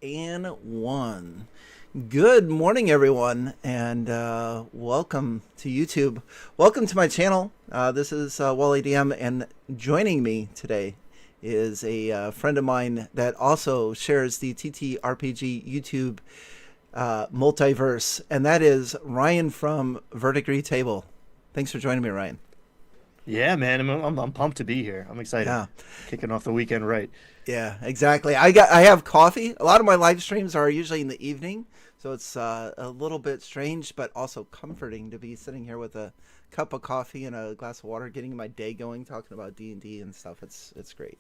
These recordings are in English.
And one. Good morning, everyone, and welcome to YouTube. Welcome to my channel. This is Wally DM, and joining me today is a friend of mine that also shares the TTRPG YouTube multiverse, and that is Ryan from Verdigris Table. Thanks for joining me, Ryan. Yeah, man, I'm pumped to be here. I'm excited. Yeah. Kicking off the weekend right. Yeah, exactly. I have coffee. A lot of my live streams are usually in the evening, so it's a little bit strange, but also comforting to be sitting here with a cup of coffee and a glass of water, getting my day going, talking about D&D and stuff. It's great.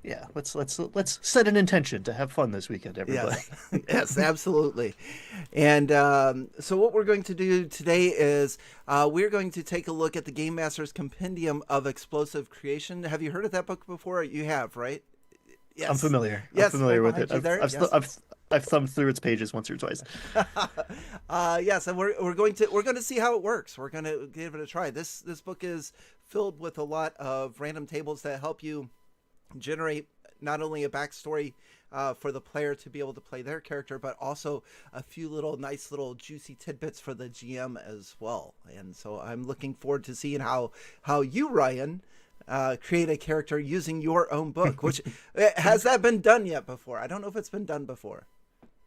Yeah, let's set an intention to have fun this weekend, everybody. Yes, yes, absolutely. And so what we're going to do today is we're going to take a look at the Game Master's Compendium of Explosive Creation. Have you heard of that book before? You have, right? I'm Yes. familiar. I'm Yes, right familiar with behind it. you there. Yes. I've thumbed through its pages once or twice. Yes, and we're going to see how it works. We're going to give it a try. This book is filled with a lot of random tables that help you generate not only a backstory for the player to be able to play their character, but also a few nice little juicy tidbits for the GM as well. And so I'm looking forward to seeing how you, Ryan, create a character using your own book. Which has that been done yet before? I don't know if it's been done before.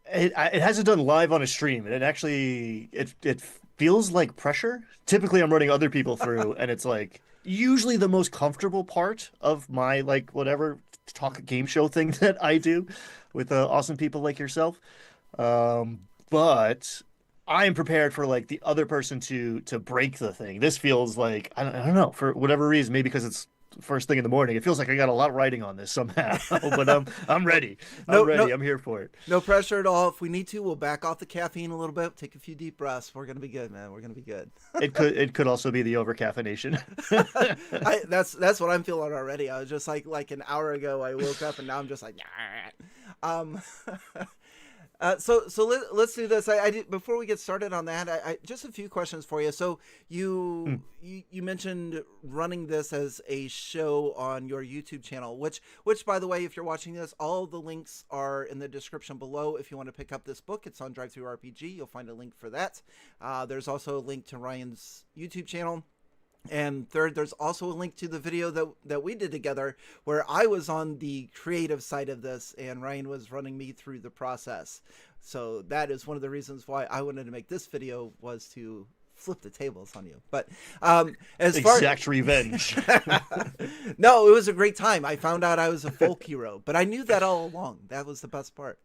It hasn't done live on a stream, and it feels like pressure. Typically, I'm running other people through, and it's like usually the most comfortable part of my like whatever talk game show thing that I do with awesome people like yourself. But I am prepared for like the other person to break the thing. This feels like I don't know for whatever reason, maybe because it's first thing in the morning. It feels like I got a lot riding on this somehow, but I'm ready. I'm No, ready. no, I'm here for it. no pressure at all. If we need to, we'll back off the caffeine a little bit, take a few deep breaths. We're gonna be good, man. We're gonna be good. It could also be the over caffeination. That's what I'm feeling already. I was just like an hour ago. I woke up and now I'm just like, um, let's do this. I did, before we get started on that. I just a few questions for you. So you mentioned running this as a show on your YouTube channel, which by the way, if you're watching this, all the links are in the description below. If you want to pick up this book, it's on Drive Through RPG. You'll find a link for that. There's also a link to Ryan's YouTube channel. And third, there's also a link to the video that we did together where I was on the creative side of this and Ryan was running me through the process. So that is one of the reasons why I wanted to make this video, was to flip the tables on you. But as far Exact revenge. no, it was a great time. I found out I was a folk hero, but I knew that all along. That was the best part.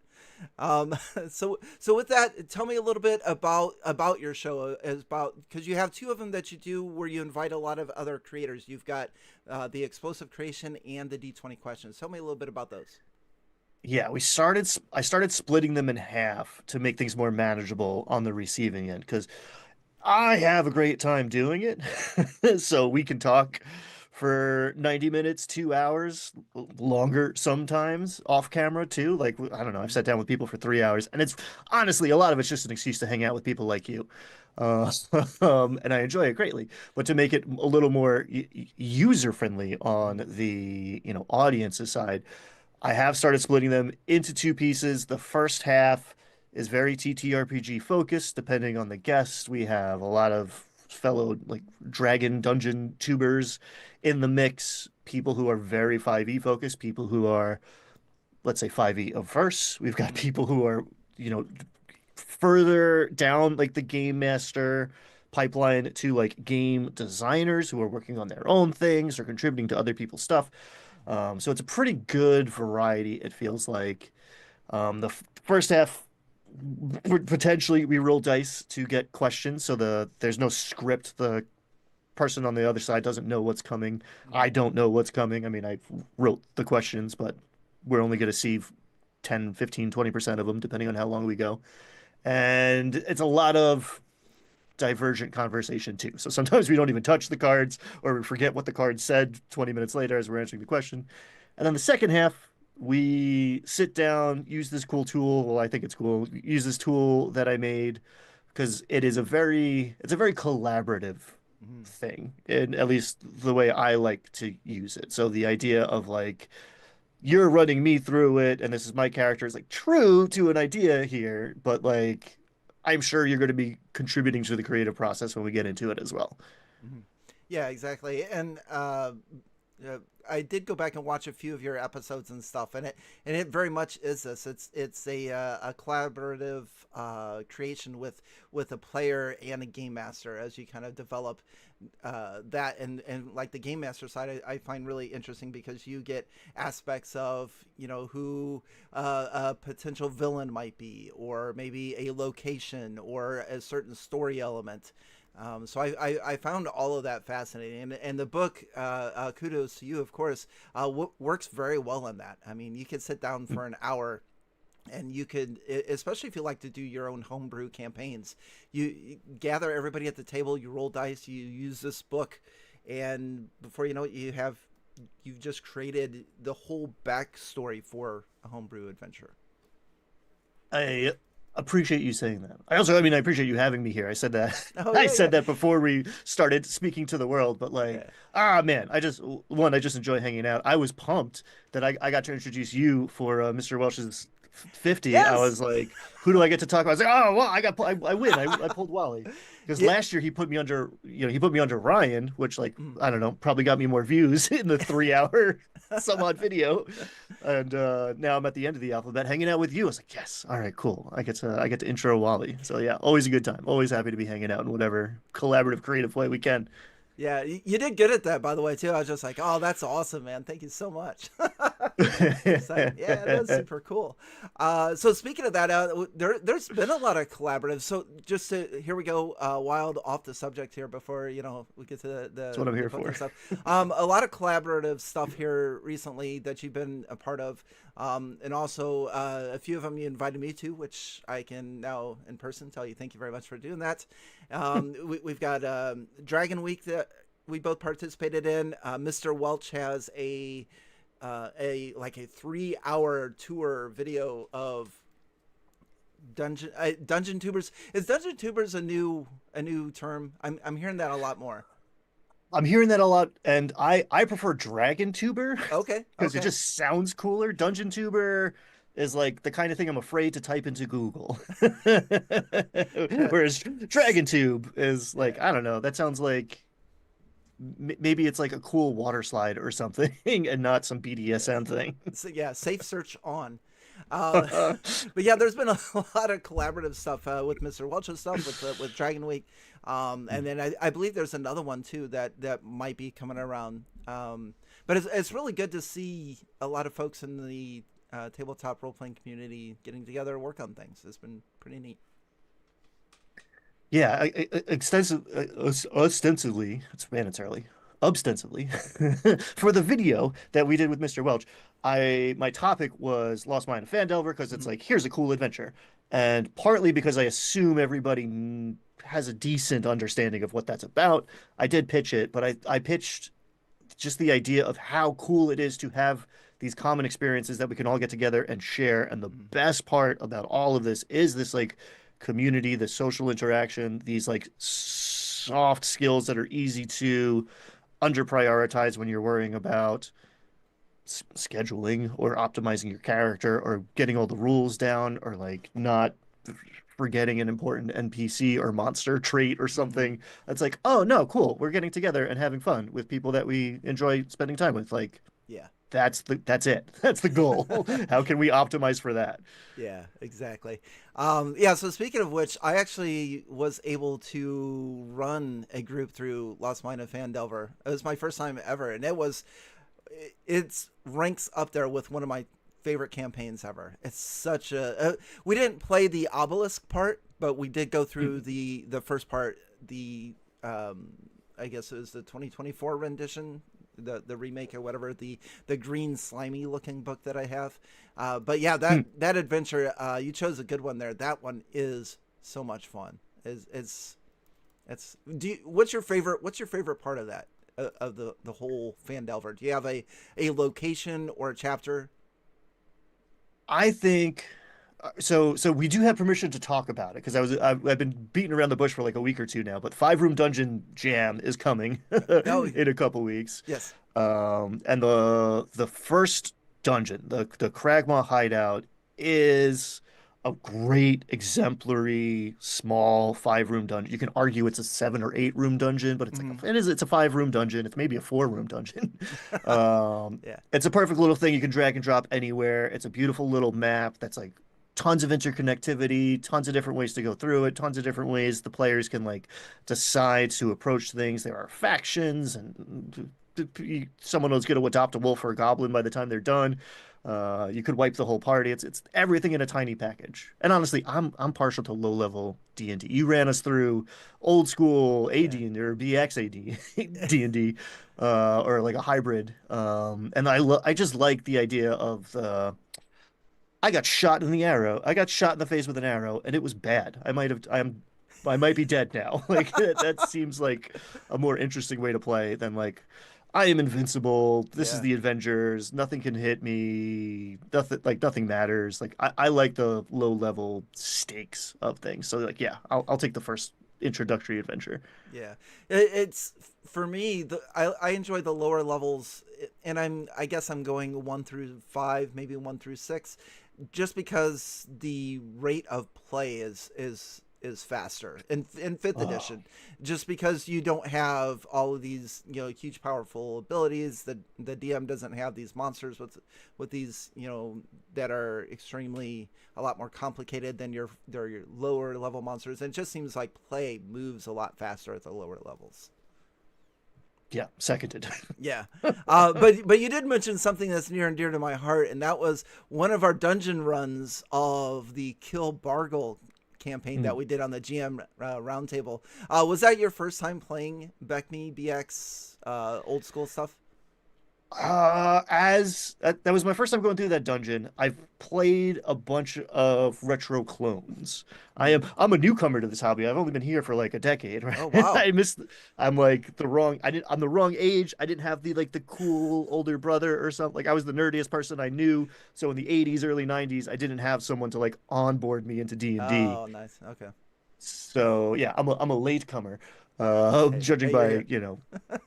Um, so with that, tell me a little bit about your show, as about, because you have two of them that you do where you invite a lot of other creators. You've got the Explosive Creation and the D20 Questions. Tell me a little bit about those. Yeah, I started splitting them in half to make things more manageable on the receiving end because I have a great time doing it. So we can talk for 90 minutes, 2 hours, longer sometimes, off camera too. Like, I don't know, I've sat down with people for 3 hours, and it's honestly a lot of it's just an excuse to hang out with people like you. Uh, and I enjoy it greatly. But to make it a little more user friendly on the, audience's side, I have started splitting them into two pieces. The first half is very TTRPG focused, depending on the guest. We have a lot of fellow like dragon dungeon tubers in the mix, people who are very 5e focused, people who are, let's say, 5e averse. We've got people who are, further down like the game master pipeline to like game designers who are working on their own things or contributing to other people's stuff. So it's a pretty good variety, it feels like. The first half, potentially we roll dice to get questions, so there's no script. The person on the other side doesn't know what's coming. I don't know what's coming. I mean, I wrote the questions, but we're only going to see 10, 15, 20% of them, depending on how long we go. And it's a lot of divergent conversation too. So sometimes we don't even touch the cards or we forget what the card said 20 minutes later as we're answering the question. And then the second half, we sit down, use this cool tool. Well, I think it's cool. Use this tool that I made because it's a very collaborative Mm-hmm. thing, and at least the way I like to use it. So the idea of like you're running me through it, and this is my character. It's like true to an idea here, but like I'm sure you're going to be contributing to the creative process when we get into it as well. Mhm. Yeah, exactly. And uh, I did go back and watch a few of your episodes and stuff, and it very much is this. It's a collaborative creation with a player and a game master as you kind of develop that, and like the game master side, I find really interesting because you get aspects of who a potential villain might be, or maybe a location or a certain story element. So I found all of that fascinating, and the book, kudos to you, of course, works very well in that. I mean, you could sit down for an hour, and you could, especially if you like to do your own homebrew campaigns, you gather everybody at the table, you roll dice, you use this book, and before you know it, you've just created the whole backstory for a homebrew adventure. I appreciate you saying that. I mean, I appreciate you having me here. I said that. Oh I yeah, said yeah, that before we started speaking to the world, but like, yeah. man, I just enjoy hanging out. I was pumped that I got to introduce you for Mr. Welch's 50. I Yes. was like, who do I get to talk about? I was like, oh, well, I win. I pulled Wally. Because Yeah. last year he put me under Ryan, which like, Mm. I don't know, probably got me more views in the 3 hour some odd video. And now I'm at the end of the alphabet hanging out with you. I was like, yes, all right, cool. I get to intro Wally. So yeah, always a good time. Always happy to be hanging out in whatever collaborative, creative way we can. Yeah, you did good at that, by the way, too. I was just like, oh, that's awesome, man. Thank you so much. It's like, yeah, that's super cool. So speaking of that, there's been a lot of collaborative. So here we go, wild off the subject here before we get to That's what I'm the here book and for. stuff. A lot of collaborative stuff here recently that you've been a part of, and also a few of them you invited me to, which I can now in person tell you thank you very much for doing that. We've got Dragon Week that we both participated in. Mr. Welch has a 3 hour tour video of dungeon tubers. Is dungeon tubers a new term? I'm hearing that a lot more. I'm hearing that a lot, and I prefer Dragon Tuber Okay, because it okay. just sounds cooler. Dungeon Tuber is like the kind of thing I'm afraid to type into Google. Whereas Dragon Tube is like, Yeah. I don't know, that sounds like maybe it's like a cool water slide or something and not some BDSM thing. So yeah, safe search on. Uh, but yeah, there's been a lot of collaborative stuff with Mr. Welch's stuff with Dragon Week, and then I believe there's another one too that might be coming around. But it's really good to see a lot of folks in the tabletop role playing community getting together and work on things. It's been pretty neat. Yeah, ostensively, it's mandatory, ostensibly, for the video that we did with Mr. Welch, my topic was Lost Mine of Fandelver because it's Mhm. like here's a cool adventure, and partly because I assume everybody has a decent understanding of what that's about. I did pitch it, but I pitched just the idea of how cool it is to have these common experiences that we can all get together and share. And the Mhm. best part about all of this is this like community, the social interaction, these like soft skills that are easy to under prioritize when you're worrying about scheduling or optimizing your character or getting all the rules down or like not forgetting an important NPC or monster trait or Mhm. something. It's like, oh no, cool. We're getting together and having fun with people that we enjoy spending time with. Like Yeah. that's it. That's the goal. How can we optimize for that? Yeah, exactly. Yeah, so speaking of which, I actually was able to run a group through Lost Mine of Fandelver. It was my first time ever, and it's ranks up there with one of my favorite campaigns ever. It's such we didn't play the obelisk part, but we did go through the first part, the I guess it was the 2024 rendition, the remake or whatever, the green slimy looking book that I have. But yeah, that adventure, you chose a good one there. That one is so much fun. It's what's your favorite part of that, of the whole Fandelver? Do you have a location or a chapter? I think so we do have permission to talk about it because I've been beating around the bush for like a week or two now, but Five Room Dungeon Jam is coming Oh in a couple weeks. yes. And the first dungeon. The Cragmaw hideout is a great exemplary small 5-room dungeon. You can argue it's a 7 or 8 room dungeon, but it's like Hmm. it's a 5-room dungeon. It's maybe a 4-room dungeon. Yeah. It's a perfect little thing you can drag and drop anywhere. It's a beautiful little map that's like tons of interconnectivity, tons of different ways to go through it, tons of different ways the players can like decide to approach things. There are factions, and someone was going to adopt a wolf or a goblin by the time they're done. You could wipe the whole party. It's everything in a tiny package. And honestly, I'm partial to low level D&D. You ran us through old school Yeah. AD or BXAD D&D, or like a hybrid. And I just like the idea of the I got shot in the arrow. I got shot in the face with an arrow, and it was bad. I might be dead now. Like that seems like a more interesting way to play than like I am invincible. This is Yeah. the Avengers. Nothing can hit me. Nothing matters. Like I like the low level stakes of things. So like yeah, I'll take the first introductory adventure. Yeah, it's for me. I enjoy the lower levels, and I guess I'm going 1 through 5, maybe 1 through 6, just because the rate of play is faster in fifth Oh, edition, just because you don't have all of these huge powerful abilities. The DM doesn't have these monsters with these that are extremely a lot more complicated than your lower level monsters. And it just seems like play moves a lot faster at the lower levels. yeah, seconded. Yeah, but you did mention something that's near and dear to my heart, and that was one of our dungeon runs of the Kill Bargle campaign that we did on the GM roundtable. Was that your first time playing Beckme BX old school stuff? As that was my first time going through that dungeon. I've played a bunch of retro clones. Mm. I'm a newcomer to this hobby. I've only been here for like a decade, right? Oh wow. I missed I'm like I'm the wrong age. I didn't have the cool older brother or something. Like I was the nerdiest person I knew. So in the 80s, early 90s, I didn't have someone to like onboard me into D&D. Oh nice. Okay. So yeah, I'm a late comer, judging Hey, you're by,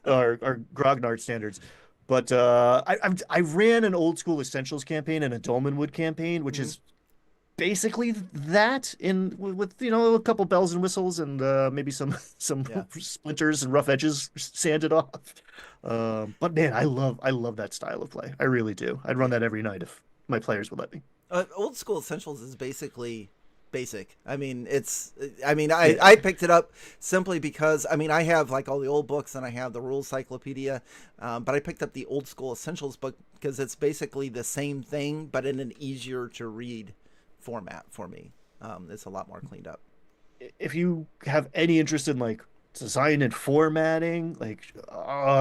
here. our grognard standards. But I ran an old school Essentials campaign and a Dolmenwood campaign, which Hmm. is basically that with a couple bells and whistles and maybe some Yeah. splinters and rough edges sanded off. But man, I love that style of play. I really do. I'd run Yeah. that every night if my players would let me. Old school essentials is basically basic. I mean, it's. I mean, Yeah. I picked it up simply because I mean I have like all the old books and I have the rules cyclopedia, but I picked up the old school essentials book because it's basically the same thing but in an easier to read format for me. It's a lot more cleaned up. If you have any interest in like design and formatting, like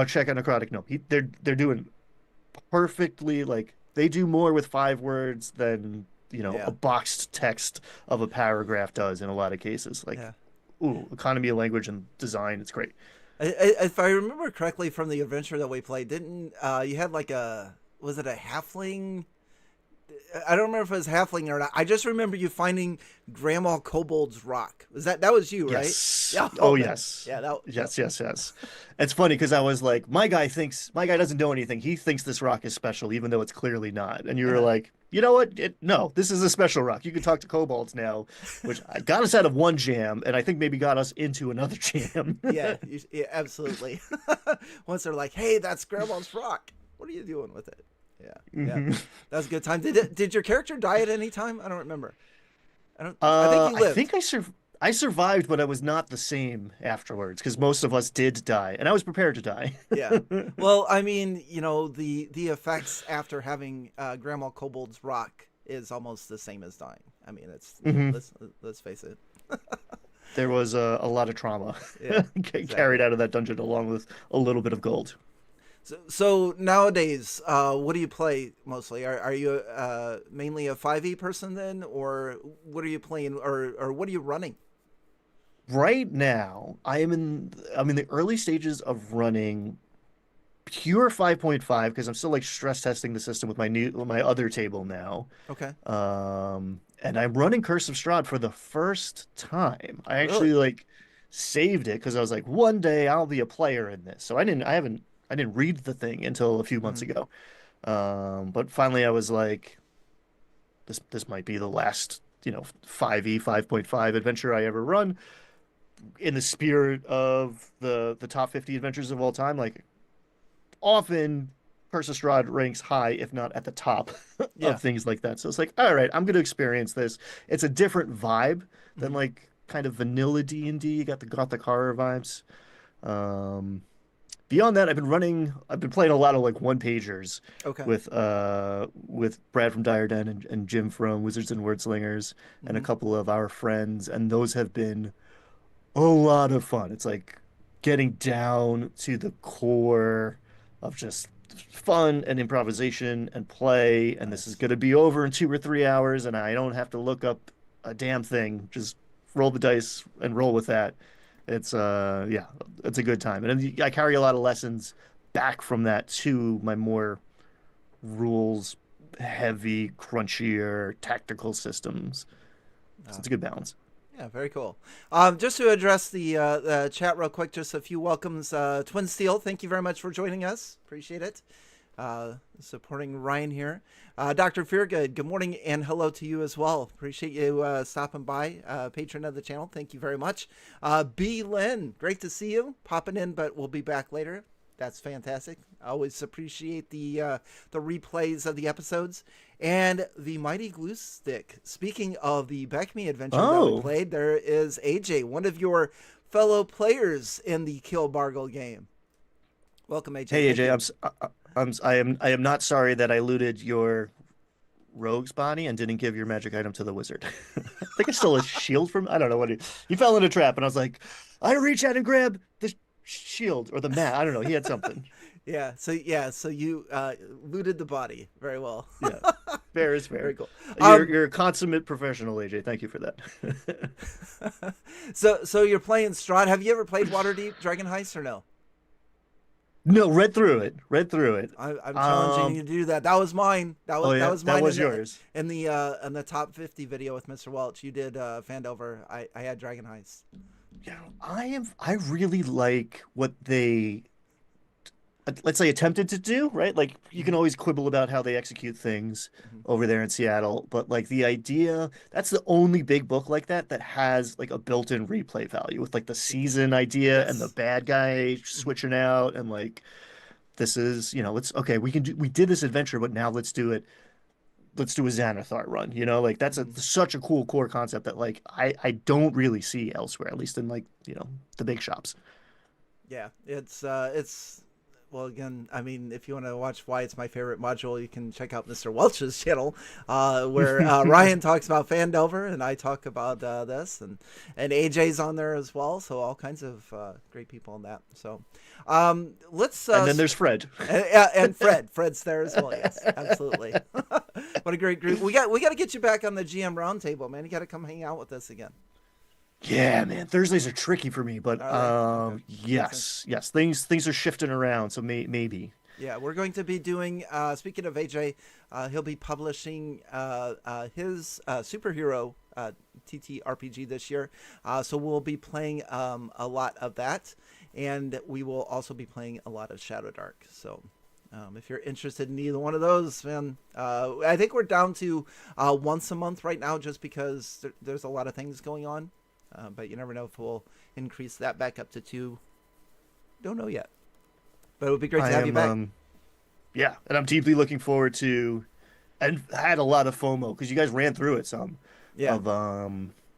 check out Necrotic Gnome. They're doing perfectly. Like they do more with 5 words than a Yeah, boxed text of a paragraph does in a lot of cases. Like, yeah. ooh, economy of language and design, it's great. If I remember correctly from the adventure that we played, didn't you had like a was it a halfling? I don't remember if it was halfling or not. I just remember you finding Grandma Kobold's rock. That was you, right? Yes. Yeah. Oh Oh man. yes. Yeah. That. Yep. Yes, yes, yes. It's funny because I was like, my guy doesn't know anything. He thinks this rock is special, even though it's clearly not. And you were like, you know what? No, this is a special rock. You can talk to kobolds now, which got us out of one jam, and I think maybe got us into another jam. Yeah. Yeah. Absolutely. Once they're like, "Hey, that's Grandma's rock. What are you doing with it?" Yeah. Yeah. Mhm. That was a good time. Did your character die at any time? I don't remember. I don't. I think you I lived. think I survived, but I was not the same afterwards because most of us did die, and I was prepared to die. Yeah. Well, I mean, the effects after having Grandma Kobold's rock is almost the same as dying. I mean, it's Mhm. let's face it. There was a lot of trauma Yeah, carried exactly. out of that dungeon, along with a little bit of gold. So nowadays, what do you play mostly? Are you mainly a 5e person then, or what are you playing, or what are you running? Right now, I'm in the early stages of running pure 5.5 because I'm still like stress testing the system with my other table now. Okay. And I'm running Curse of Strahd for the first time. I actually Really? like saved it because I was like, one day I'll be a player in this. So I didn't read the thing until a few months Hmm. ago. But finally I was like, this might be the last, 5.5 adventure I ever run in the spirit of the top 50 adventures of all time. Like often Curse of Strahd ranks high, if not at the top Yeah. of things like that. So it's like, all right, I'm going to experience this. It's a different vibe than Mhm. like kind of vanilla D&D. You got the gothic horror vibes. Um, Beyond that, I've been playing a lot of like one pagers Okay. with Brad from Dire Den and Jim from Wizards and Wordslingers and a Hmm. couple of our friends, and those have been a lot of fun. It's like getting down to the core of just fun and improvisation and play. And this is Nice. going to be over in 2 or 3 hours, and I don't have to look up a damn thing. Just roll the dice and roll with that. Yeah, it's a good time. And I carry a lot of lessons back from that to my more rules heavy, crunchier tactical systems. So Uh, it's a good balance. yeah, very cool. Just to address the chat real quick, just a few welcomes. Twin Steel, thank you very much for joining us. Appreciate it. Supporting Ryan here. Dr. Feargood, good morning and hello to you as well. Appreciate you stopping by, patron of the channel. Thank you very much. B. Lynn, great to see you. Popping in, but we'll be back later. That's fantastic. I always appreciate the replays of the episodes. And the Mighty Glue Stick. Speaking of the Beckme adventure that we Oh, played, there is AJ, one of your fellow players in the Kill Bargle game. Welcome, AJ. hey Thank AJ, you. I am not sorry that I looted your rogue's body and didn't give your magic item to the wizard. I think I stole a shield from. I don't know what he fell in a trap, and I was like, I reach out and grab the shield or the mat. I don't know. He had something. So you looted the body very well. Yeah, fair is Very fair. cool. You're a consummate professional, AJ. Thank you for that. So you're playing Strahd. Have you ever played Waterdeep Dragon Heist or no? No, read through it. Read through it. I'm challenging Um. you to do that. That was mine. Oh That yeah, was that mine was yours. in the top 50 video with Mr. Welch. You did Fandover. I had Dragon Heist. I really like what they let's say attempted to do, right? Like you can Hmm. always quibble about how they execute things Hmm. over there in Seattle, but like the idea, that's the only big book like that that has like a built-in replay value with like the season idea and the Yes. bad guy Hmm. switching out and like this is, let's okay, we did this adventure, but now let's do a Xanathar run, like that's Hmm. such a cool core concept that like I don't really see elsewhere, at least in like, the big shops. Yeah, it's well, again, I mean, if you want to watch why it's my favorite module, you can check out Mr. Welch's channel, where Ryan talks about Fandover and I talk about this, and AJ's on there as well. So all kinds of great people in that. So let's And then there's Fred. and Fred's there as well. Yes, absolutely. What a great group. We got to get you back on the GM roundtable, man. You got to come hang out with us again. Yeah, man, Thursdays are tricky for me, but Are they? Okay, makes sense. yes, things are shifting around, so maybe. Yeah, we're going to be doing. Speaking of AJ, he'll be publishing his superhero TTRPG this year. So we'll be playing a lot of that, and we will also be playing a lot of Shadow Dark. So if you're interested in either one of those, man, I think we're down to once a month right now, just because there's a lot of things going on. But you never know if we'll increase that back up to 2. Don't know yet. But it would be great I to have you am back. Yeah, and I'm deeply looking forward to and had a lot of FOMO because you guys ran through it some Yeah. of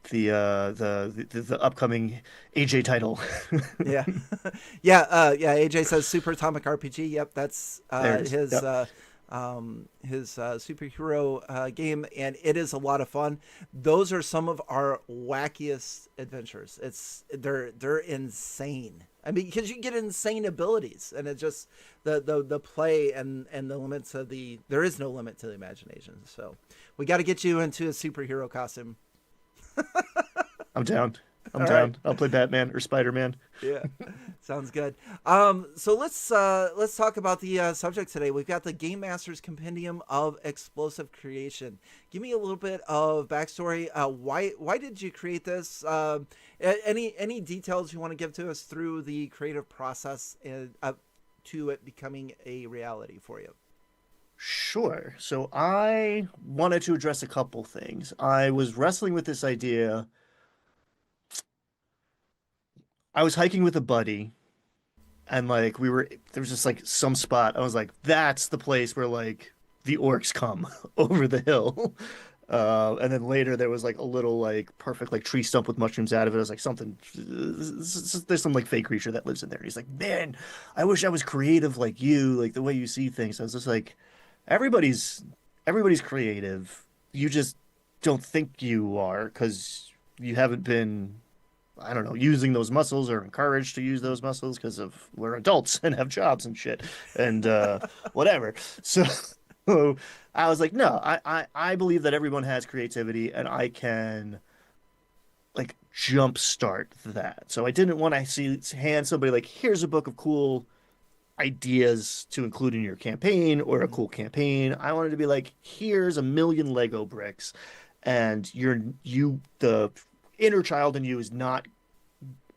the upcoming AJ title. Yeah, yeah. AJ says Super Atomic RPG. Yep, that's There it is. Yep. his superhero game, and it is a lot of fun. Those are some of our wackiest adventures. They're insane. I mean, because you get insane abilities, and it just the play and the limits of there is no limit to the imagination. So we got to get you into a superhero costume. I'm down. I'm All right. down. I'll play Batman or Spider-Man. Yeah, sounds good. So let's talk about the subject today. We've got the Game Master's Compendium of Explosive Creation. Give me a little bit of backstory. Why did you create this? Any details you want to give to us through the creative process and up to it becoming a reality for you? Sure. So I wanted to address a couple things. I was wrestling with this idea. I was hiking with a buddy, and like there was just like some spot. I was like, that's the place where like the orcs come over the hill. And then later there was like a little like perfect like tree stump with mushrooms out of it. I was like something. There's some like fake creature that lives in there. And he's like, man, I wish I was creative like you, like the way you see things. I was just like, everybody's everybody's creative. You just don't think you are because you haven't been, I don't know, using those muscles or encouraged to use those muscles because of we're adults and have jobs and shit and whatever. So I was like, no, I believe that everyone has creativity and I can like jumpstart that. So I didn't want to hand somebody like, here's a book of cool ideas to include in your campaign or a cool campaign. I wanted to be like, here's a million Lego bricks, and the inner child in you is not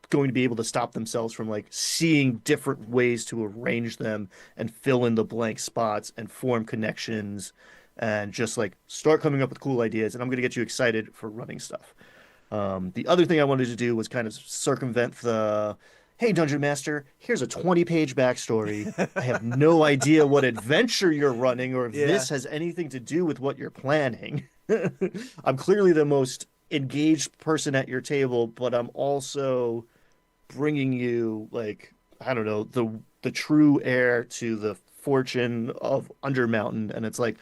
going to be able to stop themselves from like seeing different ways to arrange them and fill in the blank spots and form connections and just like start coming up with cool ideas. And I'm going to get you excited for running stuff. The other thing I wanted to do was kind of circumvent the, hey, Dungeon Master, here's a 20-page backstory. I have no idea what adventure you're running or if this has anything to do with what you're planning. I'm clearly the most engaged person at your table, but I'm also bringing you like, I don't know, the true heir to the fortune of Undermountain. And it's like,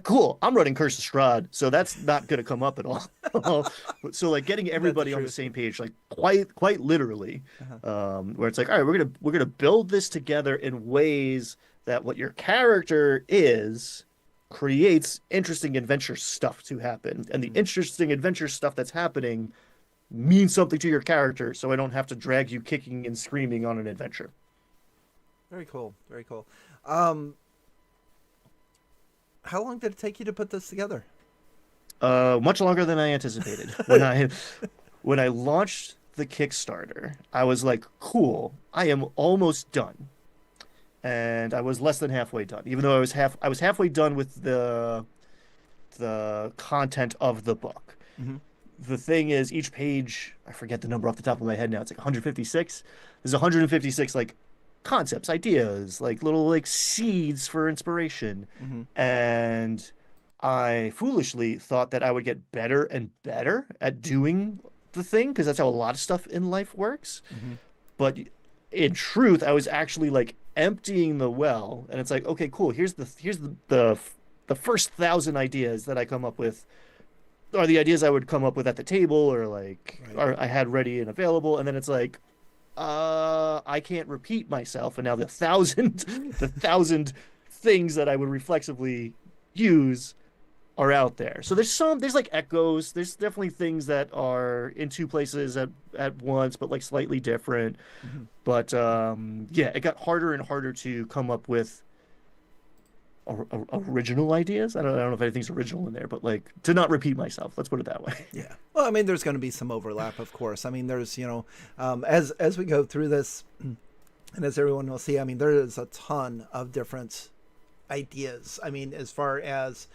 cool, I'm running Curse of Strod, so that's not going to come up at all. So like getting everybody on the same page, like quite literally, where it's like, all right, we're gonna build this together in ways that what your character is creates interesting adventure stuff to happen, and the interesting adventure stuff that's happening means something to your character, so I don't have to drag you kicking and screaming on an adventure. Very cool. Very cool. How long did it take you to put this together? Much longer than I anticipated. When I launched the Kickstarter, I was like, cool, I am almost done. And I was less than halfway done, even though I was halfway done with the content of the book. Mm-hmm. The thing is, each page, I forget the number off the top of my head now, it's like 156. There's 156 like concepts, ideas, like little like seeds for inspiration. Mm-hmm. And I foolishly thought that I would get better and better at doing the thing because that's how a lot of stuff in life works. Mm-hmm. But in truth, I was actually like emptying the well, and it's like, okay, cool. Here's the first 1,000 ideas that I come up with are the ideas I would come up with at the table or like or I had ready and available, and then it's like, I can't repeat myself, and now the thousand things that I would reflexively use are out there. So there's like echoes. There's definitely things that are in two places at once, but like slightly different. Mm-hmm. But yeah, it got harder and harder to come up with original ideas. I don't know if anything's original in there, but like to not repeat myself. Let's put it that way. Yeah. Well, I mean, there's going to be some overlap, of course. I mean, there's, as we go through this, and as everyone will see, I mean, there is a ton of different ideas. I mean, as far as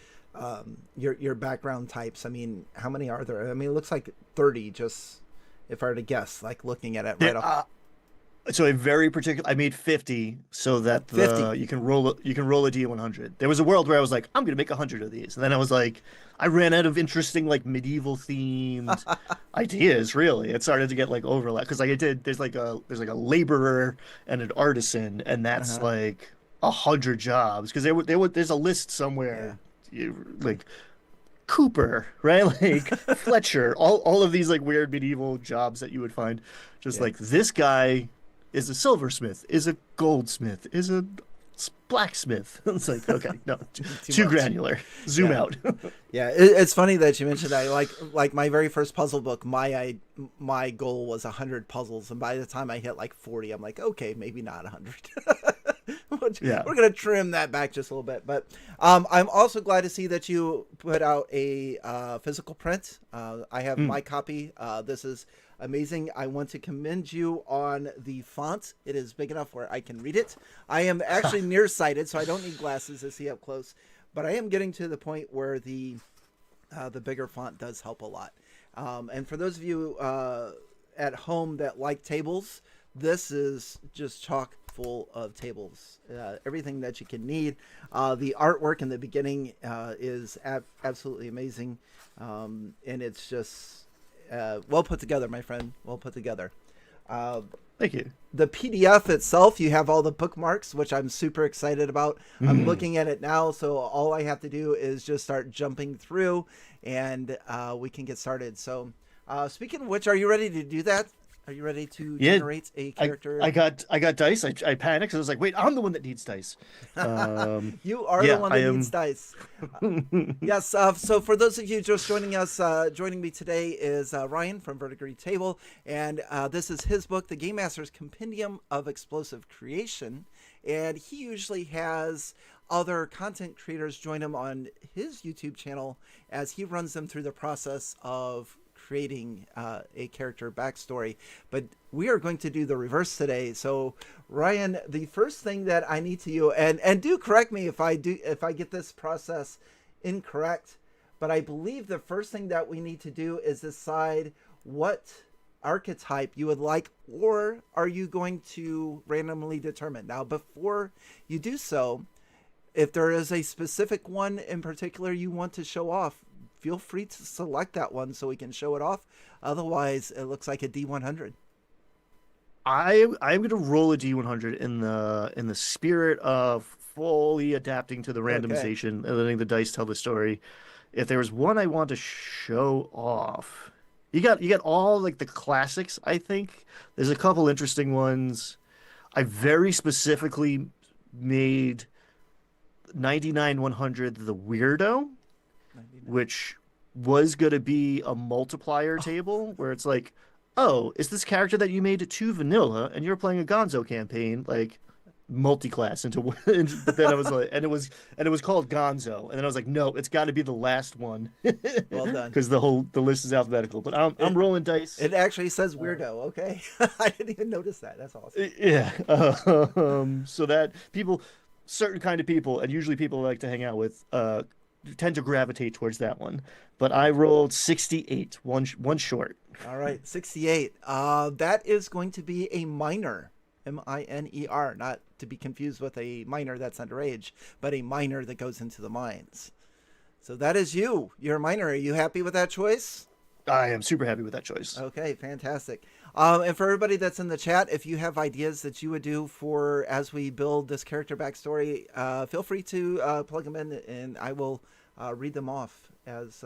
your background types, I mean, how many are there? I mean, it looks like 30, just if I were to guess, like looking at it right off. So I made 50 so that 50. you can roll a D100. There was a world where I was like, I'm gonna make 100 of these, and then I was like, I ran out of interesting like medieval themed ideas. Really, it started to get like overlap because like there's like a laborer and an artisan, and that's like 100 jobs because there's a list somewhere, like Cooper, right? Like Fletcher, all of these like weird medieval jobs that you would find. Just like this guy is a silversmith, is a goldsmith, is a blacksmith. It's like, okay, no, too granular. Zoom out. Yeah, it's funny that you mentioned that. Like my very first puzzle book, my goal was 100 puzzles, and by the time I hit like 40, I'm like, okay, maybe not 100. Yeah. We're gonna trim that back just a little bit, but I'm also glad to see that you put out a physical print. I have my copy. This is amazing. I want to commend you on the font. It is big enough where I can read it. I am actually nearsighted, so I don't need glasses to see up close. But I am getting to the point where the bigger font does help a lot. And for those of you at home that like tables, this is just chock full of tables. Everything that you can need. The artwork in the beginning is absolutely amazing. And it's just well put together, my friend. Well put together. Thank you. The PDF itself, you have all the bookmarks, which I'm super excited about. I'm looking at it now, so all I have to do is just start jumping through, and we can get started. So, speaking of which, are you ready to do that? Are you ready to generate a character? I got dice. I panicked because I was like, wait, I'm the one that needs dice. You are the one that needs dice. Yes. So for those of you just joining us, joining me today is Ryan from Verdigris Table, and this is his book, The Game Master's Compendium of Explosive Creation, and he usually has other content creators join him on his YouTube channel as he runs them through the process of creating a character backstory, but we are going to do the reverse today. So Ryan, the first thing that I need to you, and do correct me if I get this process incorrect, but I believe the first thing that we need to do is decide what archetype you would like, or are you going to randomly determine? Now, before you do so, if there is a specific one in particular you want to show off, feel free to select that one so we can show it off. Otherwise, it looks like a D100. I'm going to roll a D100 in the spirit of fully adapting to the randomization and letting the dice tell the story. If there was one I want to show off, you got all like the classics. I think there's a couple interesting ones. I very specifically made 99-100 the weirdo, which was going to be a multiplier table where it's like, oh, is this character that you made too vanilla and you're playing a Gonzo campaign, like multi-class into but then I was like, and it was called Gonzo, and then I was like, no, it's got to be the last one. Well done. Because the list is alphabetical, but I'm rolling dice. It actually says weirdo. Okay. I didn't even notice that. That's awesome. Yeah. So that certain kind of people, and usually people I like to hang out with, tend to gravitate towards that one. But I rolled 68, one short. All right, 68. That is going to be a minor, M-I-N-E-R, not to be confused with a minor that's underage, but a minor that goes into the mines. So that is you. You're a minor. Are you happy with that choice? I am super happy with that choice. Okay, fantastic. And for everybody that's in the chat, if you have ideas that you would do for as we build this character backstory, feel free to plug them in, and I will read them off as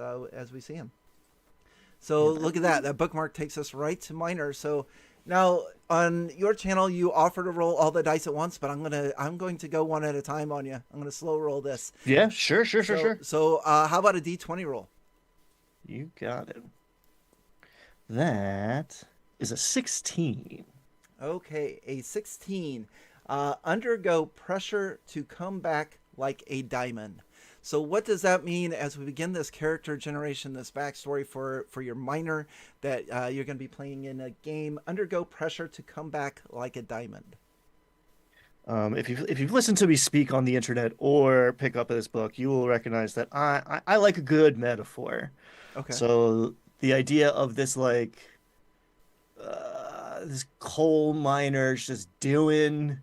we see them. So look at that. That bookmark takes us right to minor. So now on your channel, you offer to roll all the dice at once, but I'm going to go one at a time on you. I'm going to slow roll this. Yeah, sure. So how about a D20 roll? You got it. That is a 16. Okay, a 16. Undergo pressure to come back like a diamond. So what does that mean as we begin this character generation, this backstory for your minor that you're going to be playing in a game? Undergo pressure to come back like a diamond. If you've listened to me speak on the internet or pick up this book, you will recognize that I like a good metaphor. Okay. So the idea of this like this coal miner just doing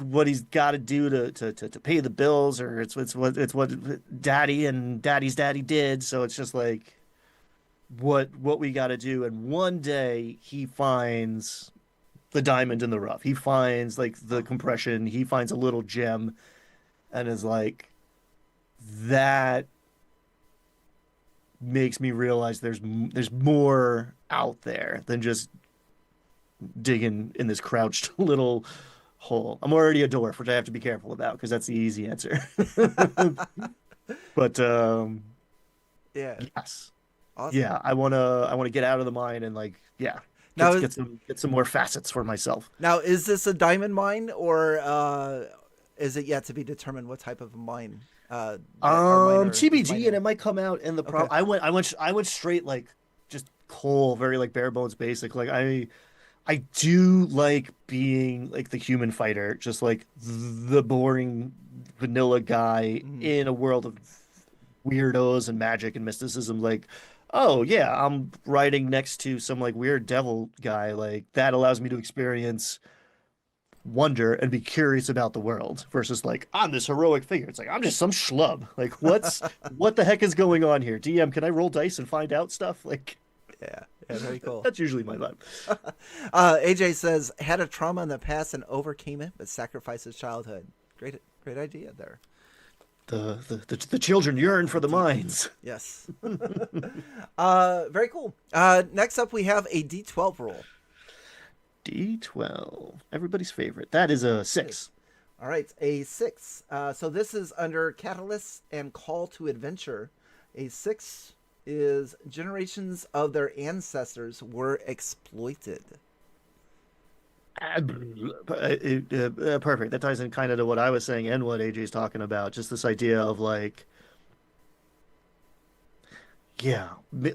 what he's got to do to pay the bills, or it's what daddy and daddy's daddy did. So it's just like what we got to do. And one day he finds the diamond in the rough. He finds like the compression. He finds a little gem, and is like, that makes me realize there's more out there than just digging in this crouched little hole. I'm already a dwarf, which I have to be careful about because that's the easy answer. But yeah, yes, awesome. Yeah, I wanna get out of the mine and like get some more facets for myself. Now, is this a diamond mine or is it yet to be determined what type of mine that our miner is TBD, and mining? it might come out in the Okay. I went straight like just coal, very like bare bones basic. Like I do like being like the human fighter, just like the boring vanilla guy Mm. in a world of weirdos and magic and mysticism. Like, oh yeah, I'm riding next to some like weird devil guy. Like that allows me to experience wonder and be curious about the world versus like I'm this heroic figure. It's like I'm just some schlub. Like what the heck is going on here? DM, can I roll dice and find out stuff? Like Yeah. Yeah. Very cool. that's usually my vibe. AJ says had a trauma in the past and overcame it, but sacrificed his childhood. Great idea there. The children yearn for the mines. Yes. Very cool. Next up, we have a D12 roll. D12. Everybody's favorite. That is a 6. All right, a 6. So this is under Catalyst and Call to Adventure. A 6 is generations of their ancestors were exploited. Perfect. That ties in kind of to what I was saying and what AJ's talking about. Just this idea of like, yeah,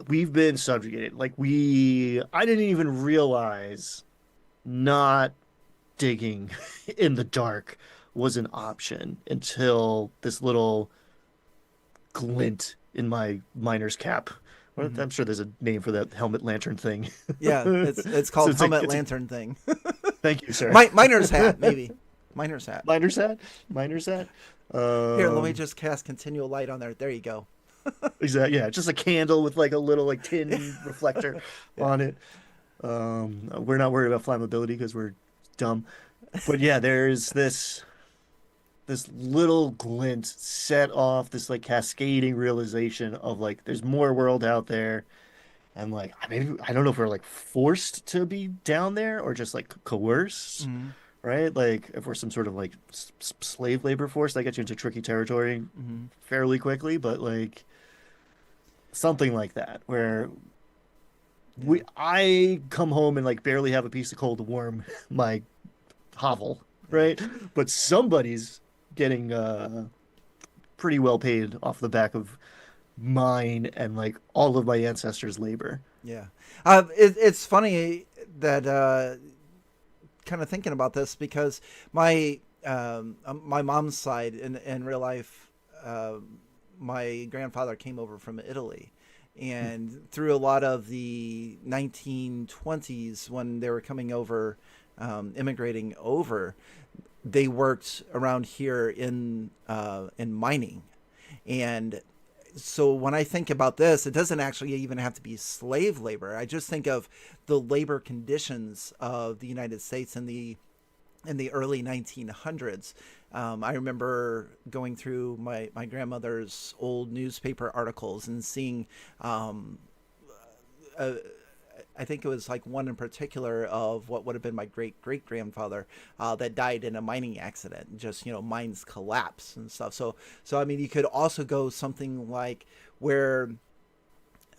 we've been subjugated. Like I didn't even realize not digging in the dark was an option until this little glint in my miner's cap. Mhm. I'm sure there's a name for that helmet lantern thing. Yeah, it's called it's like- helmet it's a- lantern thing. Thank you, sir. Miner's hat, maybe. Miner's hat. Miner's hat. Miner's hat. Here, let me just cast continual light on there. There you go. Exactly. Yeah, just a candle with like a little like tin reflector on it. We're not worried about flammability because we're dumb. But yeah, there's this little glint set off this like cascading realization of like there's more world out there, and like maybe I don't know if we're like forced to be down there or just like coerced, Mhm. right? Like if we're some sort of like slave labor force, that gets you into tricky territory Mhm. fairly quickly, but like something like that where I come home and like barely have a piece of coal to warm my hovel, right? But somebody's getting pretty well paid off the back of mine and like all of my ancestors' labor. Yeah. It's funny that kind of thinking about this because my mom's side in real life, my grandfather came over from Italy. And through a lot of the 1920s, when they were coming over, immigrating over, they worked around here in mining. And so when I think about this, it doesn't actually even have to be slave labor. I just think of the labor conditions of the United States in the early 1900s. I remember going through my grandmother's old newspaper articles and seeing, I think it was like one in particular of what would have been my great grandfather that died in a mining accident. Just mines collapse and stuff. So I mean, you could also go something like where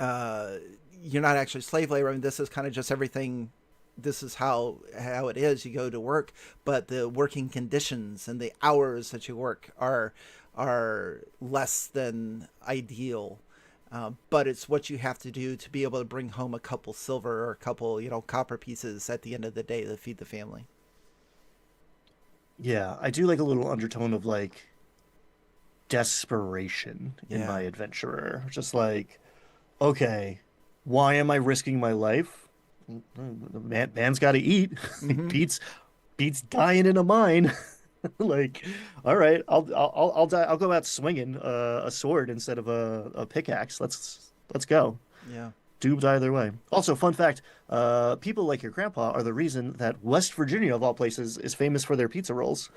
you're not actually slave labor. I mean, this is kind of just everything. This is how it is. You go to work, but the working conditions and the hours that you work are less than ideal. But it's what you have to do to be able to bring home a couple silver or a couple copper pieces at the end of the day to feed the family. Yeah, I do like a little undertone of like desperation in Yeah. my adventurer. Just like, okay, why am I risking my life? Man's got to eat. Mm-hmm. Beats dying in a mine. Like, all right, I'll die. I'll go out swinging a sword instead of a pickaxe. Let's go. Yeah. Doomed either way. Also, fun fact: people like your grandpa are the reason that West Virginia, of all places, is famous for their pizza rolls.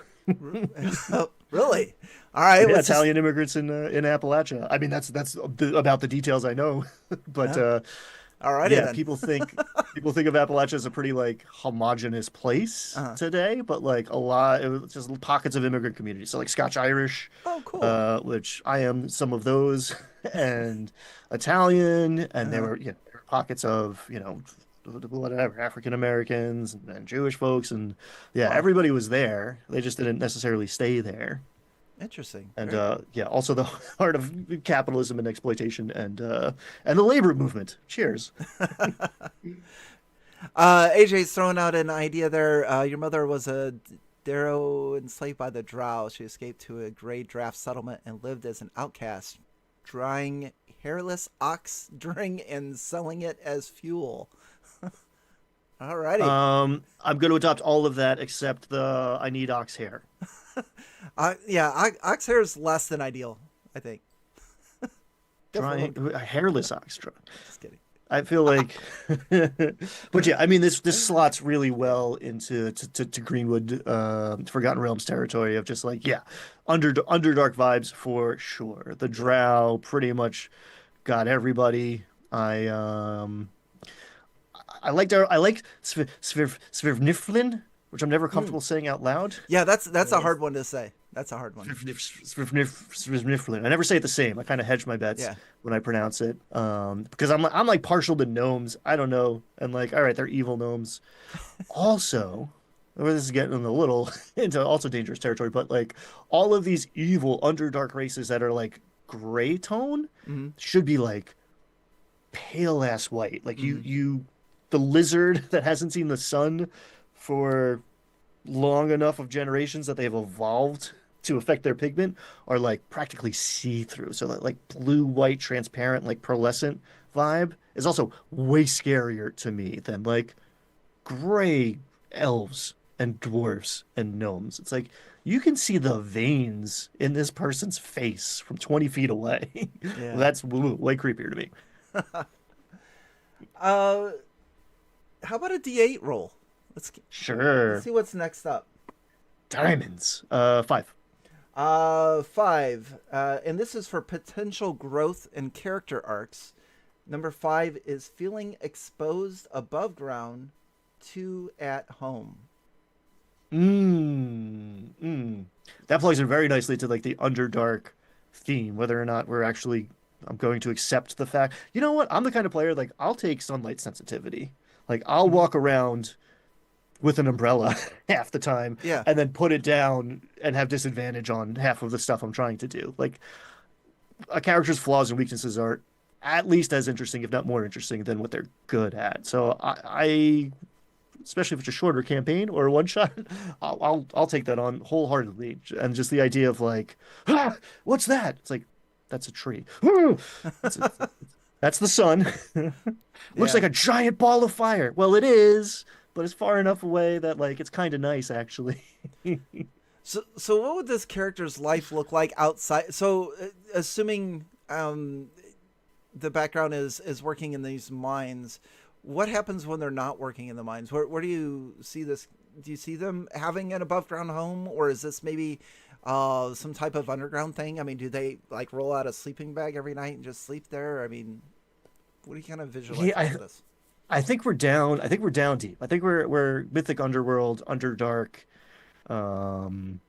Oh, really? All right. Yeah, Let's just- Italian immigrants in Appalachia. I mean, that's about the details I know. But All righty yeah, then. people think of Appalachia as a pretty like homogenous place Uh-huh. today, but like a lot, it was just pockets of immigrant communities. So like Scotch Irish, Oh, cool. which I am some of those, and Italian, and there were pockets of whatever, African Americans and Jewish folks, and yeah, Wow. everybody was there. They just didn't necessarily stay there. Interesting. And Very cool. yeah, also the heart of capitalism and exploitation and the labor movement. Cheers. AJ's throwing out an idea there. Your mother was a Darrow enslaved by the Drow. She escaped to a gray draft settlement and lived as an outcast, drying hairless ox dung and selling it as fuel. Alrighty. I'm going to adopt all of that except the I need ox hair. Yeah, ox hair is less than ideal, I think. Drying hairless ox. Just kidding. I feel like, but yeah, I mean this slots really well into to Greenwood, Forgotten Realms territory of just like yeah, Underdark vibes for sure. The Drow pretty much got everybody. I like Nifflin, which I'm never comfortable saying out loud. Yeah, that's a hard one to say. That's a hard one. Nifflin. I never say it the same. I kind of hedge my bets Yeah. when I pronounce it, because I'm like partial to gnomes. I don't know, and like all right, they're evil gnomes. Also, well, this is getting a little into also dangerous territory, but like all of these evil Underdark races that are like gray tone should be like pale ass white. Like the lizard that hasn't seen the sun for long enough of generations that they've evolved to affect their pigment are like practically see-through. So that like blue, white, transparent, like pearlescent vibe is also way scarier to me than like gray elves and dwarves and gnomes. It's like you can see the veins in this person's face from 20 feet away. Yeah. That's way creepier to me. How about a D8 roll? Let's Sure. see what's next up. Diamonds. 5. 5. And this is for potential growth and character arcs. Number 5 is feeling exposed above ground to at home. That plays in very nicely to like the Underdark theme, whether or not I'm going to accept the fact. You know what? I'm the kind of player like I'll take sunlight sensitivity. Like I'll walk around with an umbrella half the time Yeah. and then put it down and have disadvantage on half of the stuff I'm trying to do. Like a character's flaws and weaknesses are at least as interesting, if not more interesting, than what they're good at. So I especially if it's a shorter campaign or a one shot, I'll take that on wholeheartedly. And just the idea of like, what's that? It's like that's a tree. That's the sun. Looks Yeah. like a giant ball of fire. Well, it is, but it's far enough away that like it's kind of nice actually. So what would this character's life look like outside? So assuming the background is working in these mines, what happens when they're not working in the mines? Where do you see this? Do you see them having an above ground home, or is this maybe some type of underground thing? I mean, do they like roll out a sleeping bag every night and just sleep there? I mean, what do you kind of visualize Yeah, this? I think we're down. I think we're down deep. I think we're Mythic Underworld, Underdark. Um,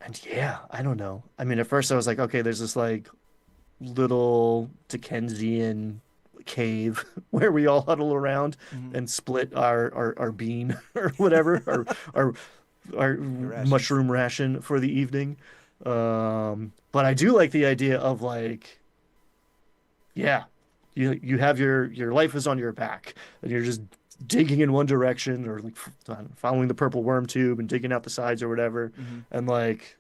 and yeah, I don't know. I mean, at first I was like, okay, there's this like little Dickensian cave where we all huddle around Mm-hmm. and split our bean or whatever, our Rations. mushroom ration for the evening. But I do like the idea of like, yeah, you have your life is on your back and you're just digging in one direction or like following the purple worm tube and digging out the sides or whatever, Mm-hmm. and like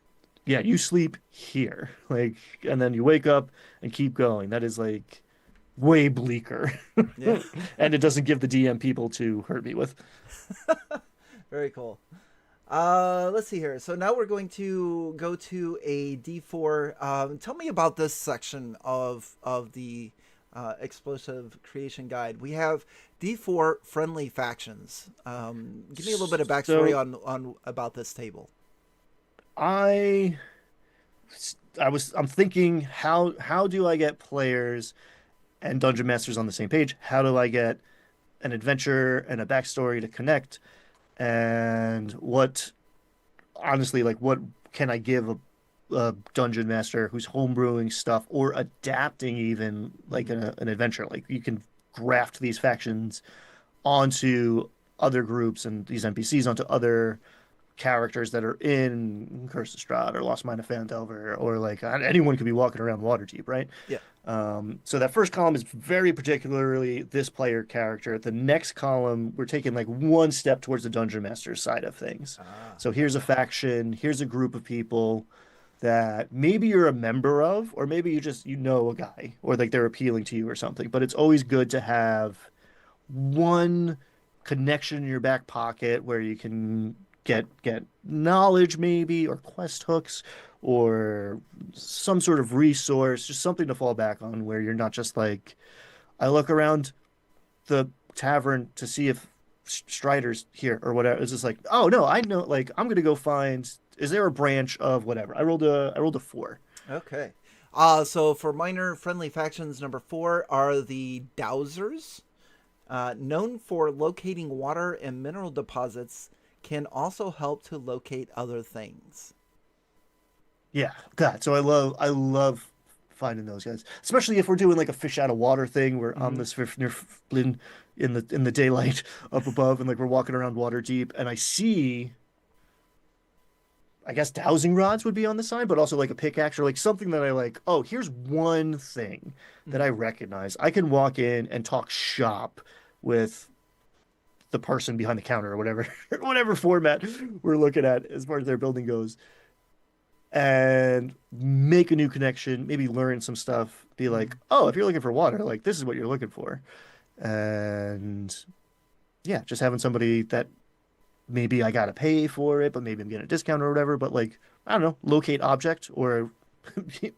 yeah, you sleep here like and then you wake up and keep going. That is like way bleaker. Yeah. And it doesn't give the DM people to hurt me with. Very cool. Let's see here. So now we're going to go to a D4. Tell me about this section of the explosive creation guide. We have D4 friendly factions. Give me a little bit of backstory So on about this table. I I'm thinking how do I get players and dungeon masters on the same page? How do I get an adventure and a backstory to connect? And what honestly like what can I give a dungeon master who's homebrewing stuff or adapting even like an adventure? Like you can graft these factions onto other groups and these NPCs onto other characters that are in Curse of Strahd or Lost Mine of Phandelver, or like anyone could be walking around Waterdeep, right? Yeah. So that first column is very particularly this player character. The next column, we're taking like one step towards the Dungeon Master side of things. Ah, So here's a okay. faction, here's a group of people that maybe you're a member of, or maybe you just you know a guy, or like they're appealing to you or something. But it's always good to have one connection in your back pocket where you can get knowledge maybe or quest hooks or some sort of resource, just something to fall back on where you're not just like I look around the tavern to see if Strider's here or whatever. It's just like, oh no, I know like I'm gonna go find is there a branch of whatever? I rolled a 4. Okay. So for minor friendly factions, number 4 are the Dowsers. Known for locating water and mineral deposits, can also help to locate other things. Yeah, God. So I love finding those guys, especially if we're doing like a fish out of water thing where I'm Hmm. this Nerflin in the daylight up above, and like we're walking around water deep, and I see, I guess dowsing rods would be on the sign, but also like a pickaxe or like something that I like. Oh, here's one thing that I Hmm. recognize. I can walk in and talk shop with the person behind the counter or whatever, whatever format we're looking at as far as their building goes and make a new connection, maybe learn some stuff, be like, Hmm. oh, if you're looking for water, like this is what you're looking for. And yeah, just having somebody that maybe I gotta pay for it, but maybe I'm getting a discount or whatever, but like, I don't know, locate object or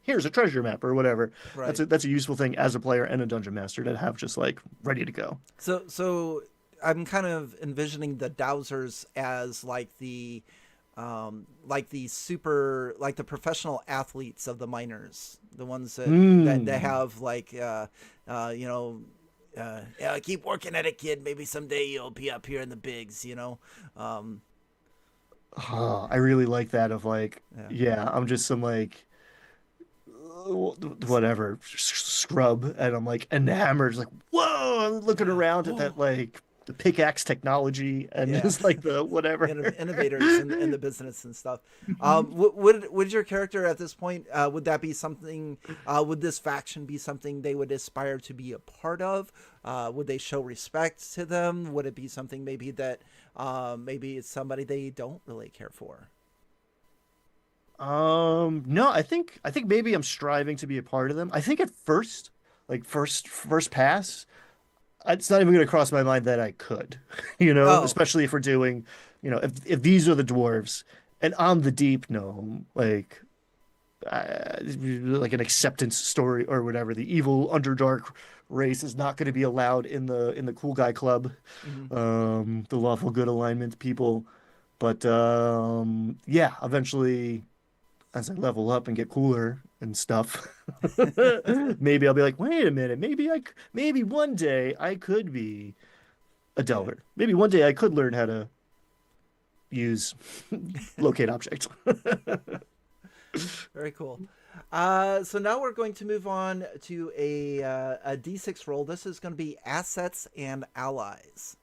here's a treasure map or whatever. Right. That's a useful thing as a player and a dungeon master to have just like ready to go. So I'm kind of envisioning the Dowsers as like the super like the professional athletes of the miners, the ones that Hmm. have like you know. Yeah, keep working at it, kid. Maybe someday you'll be up here in the bigs, you know. Um, Oh, I really like that of like, yeah. yeah, I'm just some like whatever scrub and I'm like enamored like whoa I'm looking around at that Oh, like the pickaxe technology and yeah. just like the whatever. Innovators in the business and stuff. Would your character at this point would that be something? Would this faction be something they would aspire to be a part of? Would they show respect to them? Would it be something maybe that maybe it's somebody they don't really care for? No, I think maybe I'm striving to be a part of them. I think at first, like first pass, it's not even going to cross my mind that I could, Oh, especially if we're doing, if these are the dwarves and I'm the deep gnome, like an acceptance story or whatever. The evil Underdark race is not going to be allowed in the cool guy club, mhm. the lawful good alignment people. But yeah, eventually, as I level up and get cooler and stuff, maybe I'll be like, wait a minute, maybe one day I could be a Yeah, delver. Maybe one day I could learn how to use locate object. very cool. So now we're going to move on to a D6 roll. This is going to be assets and allies.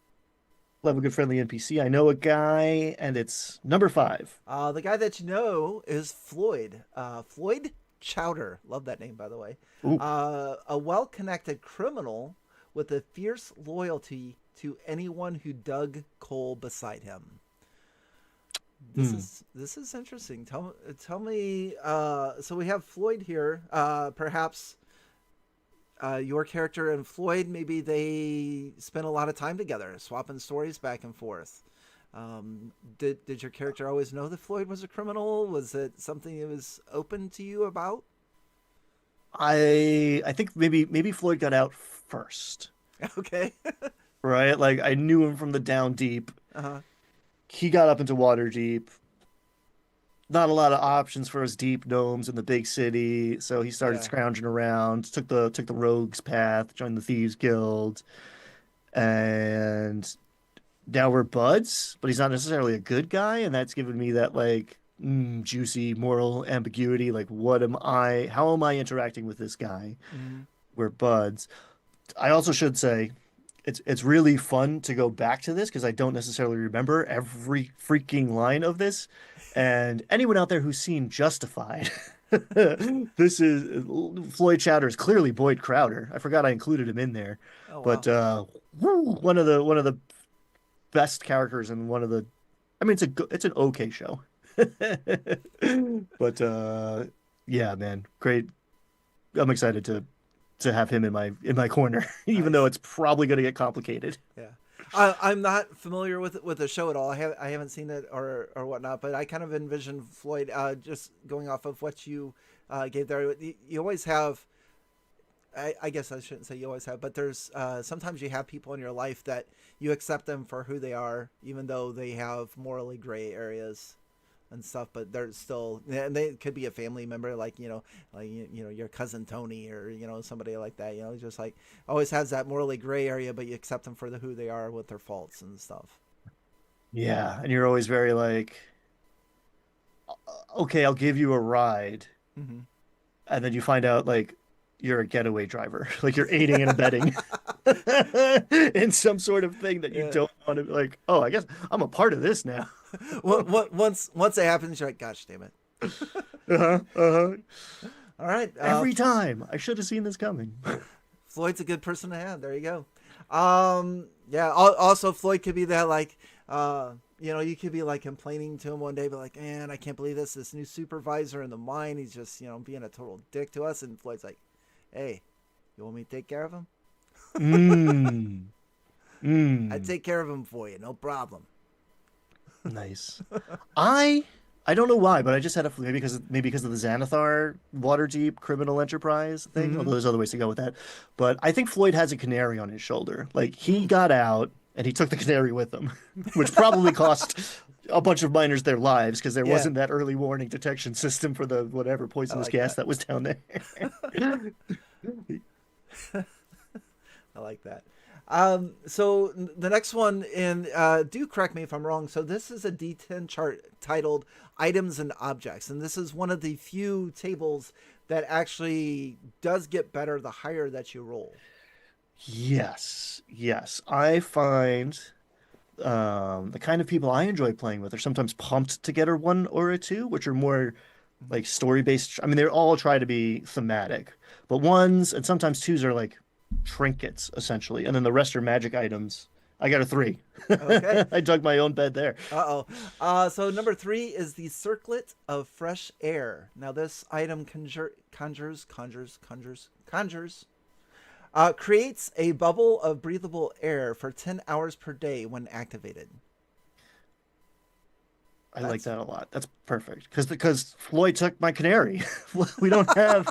Love a good friendly NPC. I know a guy, and it's number 5. The guy that you know is Floyd. Floyd Chowder. Love that name, by the way. Ooh. A well connected criminal with a fierce loyalty to anyone who dug coal beside him. Hmm. This is interesting. Tell me. So we have Floyd here. Perhaps your character and Floyd, maybe they spent a lot of time together, swapping stories back and forth. Did your character always know that Floyd was a criminal? Was it something that was open to you about? I think maybe Floyd got out first, Okay. right? Like I knew him from the down deep. Uh-huh. He got up into water deep. Not a lot of options for his deep gnomes in the big city, so he started Yeah. scrounging around, took the rogues path, joined the thieves guild, and now we're buds, but he's not necessarily a good guy, and that's given me that like juicy moral ambiguity. Like, what am I? How am I interacting with this guy? Mm-hmm. We're buds. I also should say, it's really fun to go back to this because I don't necessarily remember every freaking line of this. And anyone out there who's seen Justified, this is Floyd Chowder is clearly Boyd Crowder. I forgot I included him in there, Oh but wow. one of the best characters and one of the I mean it's an okay show. But yeah, man, great. I'm excited to have him in my corner, even though Nice. it's probably going to get complicated. Yeah. I'm not familiar with the show at all. I haven't seen it or whatnot, but I kind of envision Floyd just going off of what you gave there. You always have. I guess I shouldn't say you always have, but there's sometimes you have people in your life that you accept them for who they are, even though they have morally gray areas and stuff. But they're still, and they could be a family member, like like your cousin Tony, or somebody like that. Just like always has that morally gray area, but you accept them for who they are with their faults and stuff. Yeah, and you're always very like, okay, I'll give you a ride, Hmm. and then you find out like you're a getaway driver, like you're aiding and abetting in some sort of thing that you Yeah. don't want to be like, oh, I guess I'm a part of this now. Once it happens, you're like, gosh, damn it. Uh-huh, uh-huh. All right. Every time. I should have seen this coming. Floyd's a good person to have. There you go. Yeah. Also, Floyd could be that like, you could be like complaining to him one day, but like, man, I can't believe this new supervisor in the mine. He's just being a total dick to us. And Floyd's like, hey, you want me to take care of him? Mmm. I Mmm. take care of him for you, no problem. Nice. I I don't know why, but I just had a maybe because of the Xanathar Waterdeep criminal enterprise thing. Mm-hmm. Although there's other ways to go with that, but I think Floyd has a canary on his shoulder. Like he Mm, got out and he took the canary with him, which probably cost a bunch of miners their lives because there yeah, wasn't that early warning detection system for the whatever I poisonous like gas that. that was down there. I like that. So the next one, and do correct me if I'm wrong. So this is a D10 chart titled "Items and Objects," and this is one of the few tables that actually does get better the higher that you roll. Yes, yes. I find the kind of people I enjoy playing with are sometimes pumped to get a one or a two, which are more Mhm. like story based. I mean, they're all try to be thematic, but ones and sometimes twos are like trinkets essentially, and then the rest are magic items. I got a three. Okay. I dug my own bed there. Uh oh. So number three is the circlet of fresh air. Now this item conjures. Creates a bubble of breathable air for 10 hours per day when activated. I like That's that a lot. That's perfect because Floyd took my canary. We don't have.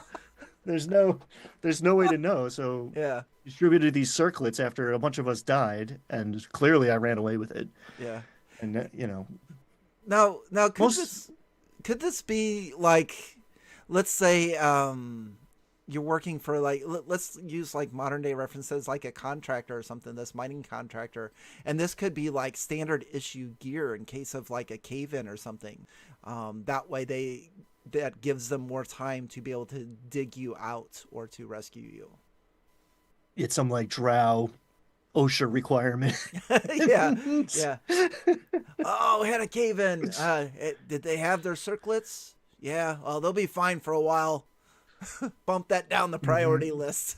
There's no there's no way to know. So yeah, distributed these circlets after a bunch of us died, and clearly I ran away with it. yeah. And Now most could this be like, let's say you're working for like let's use like modern day references like a contractor or something, this mining contractor, and this could be like standard issue gear in case of like a cave in or something. That way that gives them more time to be able to dig you out or to rescue you. it's some like drow OSHA requirement. Yeah, yeah. Oh, we had a cave in. Did they have their circlets? Yeah. Well, they'll be fine for a while. Bump that down the priority Mhm. list.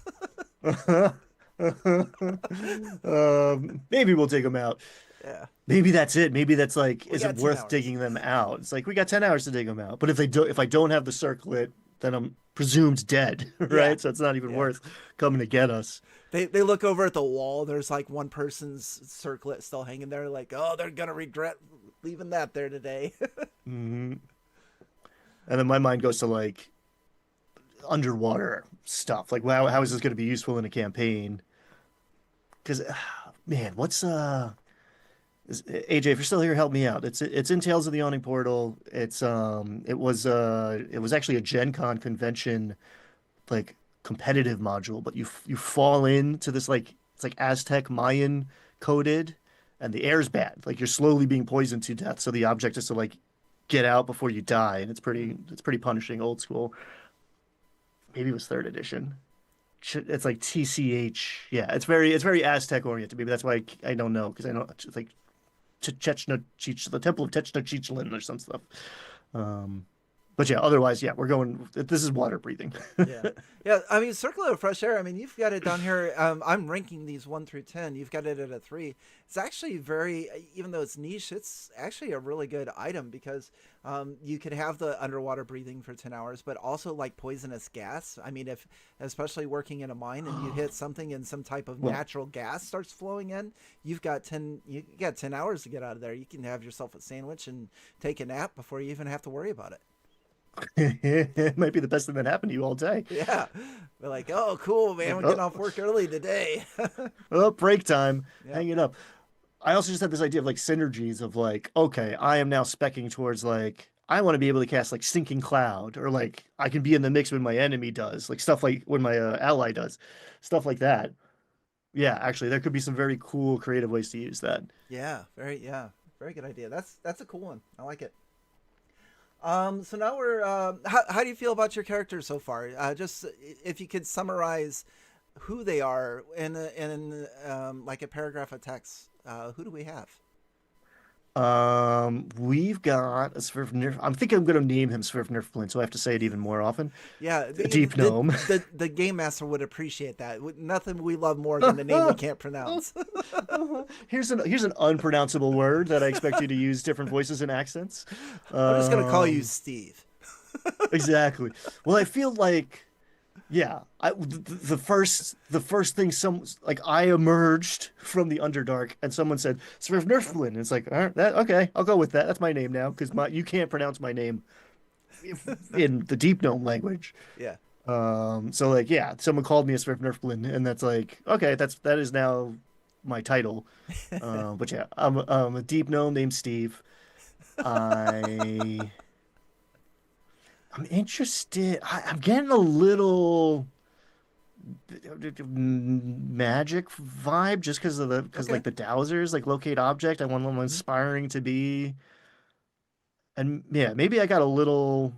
Maybe we'll take them out. Yeah. Maybe that's it. Maybe that's like, We is it got 10 worth hours. digging them out? It's like we got 10 hours to dig them out. But if I don't have the circlet, then I'm presumed dead, Yeah. right? So it's not even Yeah. worth coming to get us. They look over at the wall. There's like one person's circlet still hanging there. Like, oh, they're gonna regret leaving that there today. Hmm. And then my mind goes to like underwater stuff. Like, wow, how is this going to be useful in a campaign? Because, man, AJ, if you're still here, help me out. It's in Tales of the Yawning Portal. It was actually a Gen Con convention like competitive module, but you fall into this like it's like Aztec Mayan coded, and the air's bad. Like you're slowly being poisoned to death, so the object is to like get out before you die, and it's pretty punishing, old school. Maybe it was third edition. it's like TCH. Yeah, it's very Aztec oriented. Maybe that's why I don't know because I know it's like the Temple of Tenochtitlan or some stuff. Um, but yeah, otherwise, yeah, we're going. This is water breathing. Yeah. Yeah. I mean, Circle of Fresh Air, I mean, you've got it down here. I'm ranking these 1 through 10. You've got it at a 3. It's actually very, even though it's niche, it's actually a really good item because you could have the underwater breathing for 10 hours, but also like poisonous gas. I mean, if, especially working in a mine and you hit something and some type of Well, natural gas starts flowing in, you got 10 hours to get out of there. You can have yourself a sandwich and take a nap before you even have to worry about it. it might be the best thing that happened to you all day. Yeah. We're like, oh, cool, man. We're Oh, getting off work early today. oh, break time. Yeah. Hang it up. I also just had this idea of like synergies of like, okay, I am now specking towards like I want to be able to cast like Sinking Cloud or like I can be in the mix when my enemy does, like stuff like when my ally does, stuff like that. Yeah, actually, there could be some very cool creative ways to use that. Yeah. Very good idea. That's a cool one. I like it. So now we're how do you feel about your characters so far? Just if you could summarize who they are in like a paragraph of text. Who do we have? We've got a Svirf Nerf. I'm thinking I'm going to name him Svirf Nerflin, so I have to say it even more often. Yeah, A deep gnome. the game master would appreciate that. Nothing we love more than a name we can't pronounce. Here's an unpronounceable word that I expect you to use different voices and accents. I'm just gonna call you Um, Steve. exactly. Well, I feel like, yeah, the first thing some like I emerged from the Underdark and someone said Svirf Nerflin. And it's like, all right, okay, I'll go with that. That's my name now because my you can't pronounce my name in the Deep Gnome language. Yeah. So like, yeah, someone called me a Swift Nerflin, and that's like, okay, that is now my title. But yeah, I'm a deep gnome named Steve. I I'm interested. I'm getting a little magic vibe just because Okay. like the Dowsers like locate object. I want them Mhm. inspiring to be, and yeah, maybe I got a little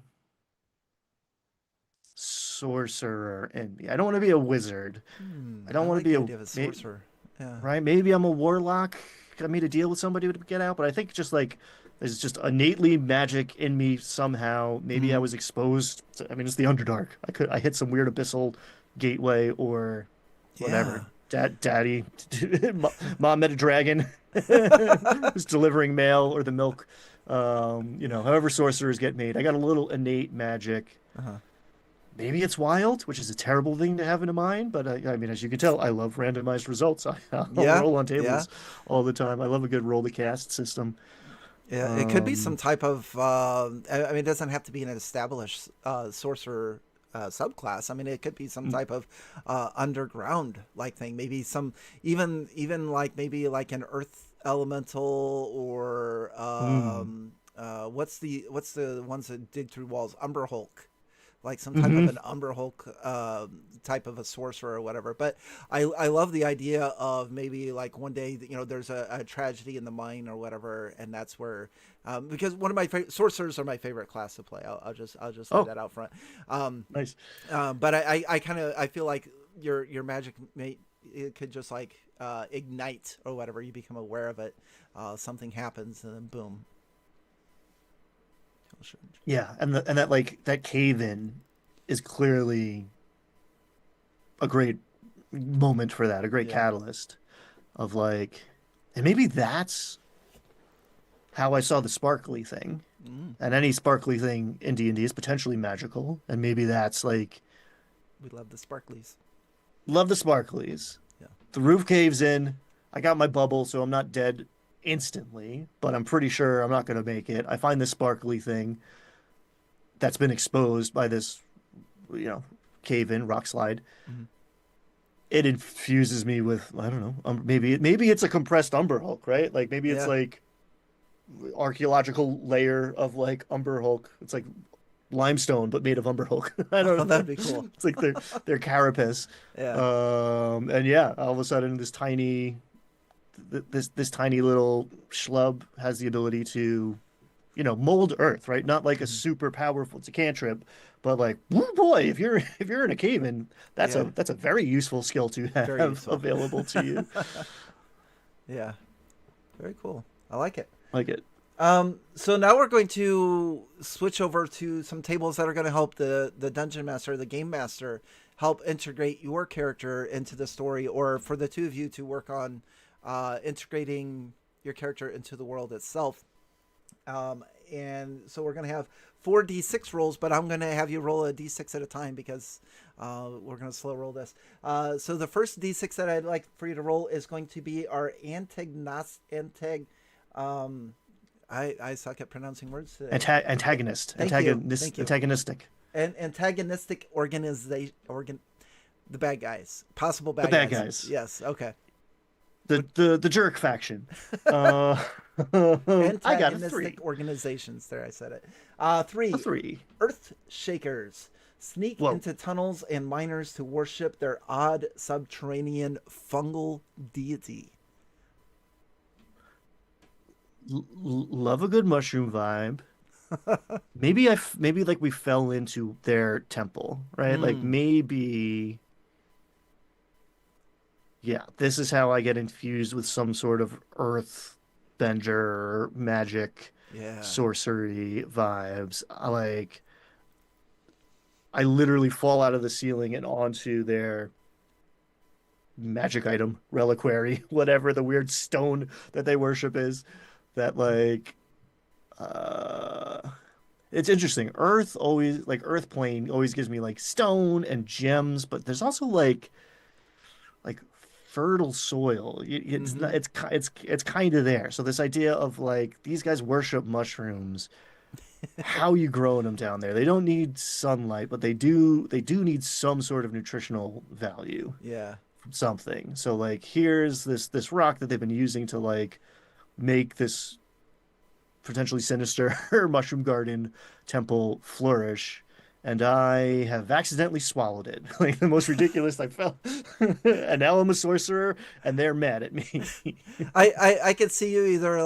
sorcerer in me. I don't want to be a wizard. I I don't want to like be the a idea of a sorcerer. Yeah. right. Maybe I'm a warlock. I made a deal with somebody to get out, but I think just like there's just innately magic in me somehow. Maybe I Mm. was exposed. I mean, it's the Underdark. I hit some weird abyssal gateway or whatever. Yeah. Daddy, mom met a dragon who's delivering mail or the milk. However sorcerers get made. I got a little innate magic. Uh-huh. Maybe it's wild, which is a terrible thing to have in a mind, but I mean, as you can tell, I love randomized results. I'll Yeah. roll on Yeah. tables all the time. I love a good roll to cast system. Yeah. It could be some Um, type of. I mean, it doesn't have to be an established sorcerer subclass. I mean, it could be some type of underground like thing. Maybe some even like maybe like an earth elemental or mm, what's the ones that dig through walls? Umber Hulk, like some type of hmm an Umber Hulk type of a sorcerer or whatever. But I love the idea of maybe like one day there's a tragedy in the mine or whatever, and that's where because one of my sorcerers are my favorite class to play. I'll just lay Oh, that out front. Um, nice. but I kind of I feel like your magic may it could just like ignite or whatever. You become aware of it, something happens, and then boom. Yeah, and that like that cave in is clearly a great moment for that, a great Yeah. catalyst of like, and maybe that's how I saw the sparkly thing. Mm, And any sparkly thing in D&D is potentially magical, and maybe that's like we love the sparklies. love the sparklies. Yeah. The roof caves in. I got my bubble, so I'm not dead instantly, but I'm pretty sure I'm not going to make it. I find this sparkly thing that's been exposed by this, you know, cave in rock slide. Mm-hmm. It infuses me with I don't know. Maybe it's a compressed Umber Hulk, right? Like maybe it's Yeah. like archaeological layer of like Umber Hulk. It's like limestone but made of Umber Hulk. I Oh, don't know. that'd be cool. It's like their carapace. Yeah. And yeah, all of a sudden this tiny little schlub has the ability to mold earth, right? Not like a Mhm. super powerful, it's a cantrip, but like, woo boy, if you're in a cave, and Yeah, that's a very useful skill to very have useful. available to you. Yeah, very cool. I like it. Like it. So now we're going to switch over to some tables that are going to help the dungeon master, the game master, help integrate your character into the story, or for the two of you to work on integrating your character into the world itself. And so we're going to have 4d6 rolls, but I'm going to have you roll a d6 at a time because we're going to slow roll this. So the first d6 that I'd like for you to roll is going to be our I suck at pronouncing words today. Antagonist. Thank you. Thank you. Antagonistic. An antagonistic organization. The bad guys. Possible The bad bad guys. guys. Yes. Okay. The jerk faction. I got a 3. Antagonistic organizations. There, I said it. 3. A 3. Earth Shakers. Sneak Whoa. into tunnels and miners to worship their odd subterranean fungal deity. Love a good mushroom vibe. Maybe like we fell into their temple, right? Like Mm, maybe, yeah, this is how I get infused with some sort of earthbender magic yeah. sorcery vibes. I literally fall out of the ceiling and onto their magic item, reliquary, whatever the weird stone that they worship is. That uh it's interesting. Earth plane always gives me like stone and gems, but there's also like fertile soil. It's Mm-hmm. not, it's kind of there. So this idea of like these guys worship mushrooms. How you growing them down there? They don't need sunlight, but they do need some sort of nutritional value Yeah. from something. So like here's this rock that they've been using to like make this potentially sinister mushroom garden temple flourish, and I have accidentally swallowed it. Like the most ridiculous. I felt, and now I'm a sorcerer, and they're mad at me. I could see you either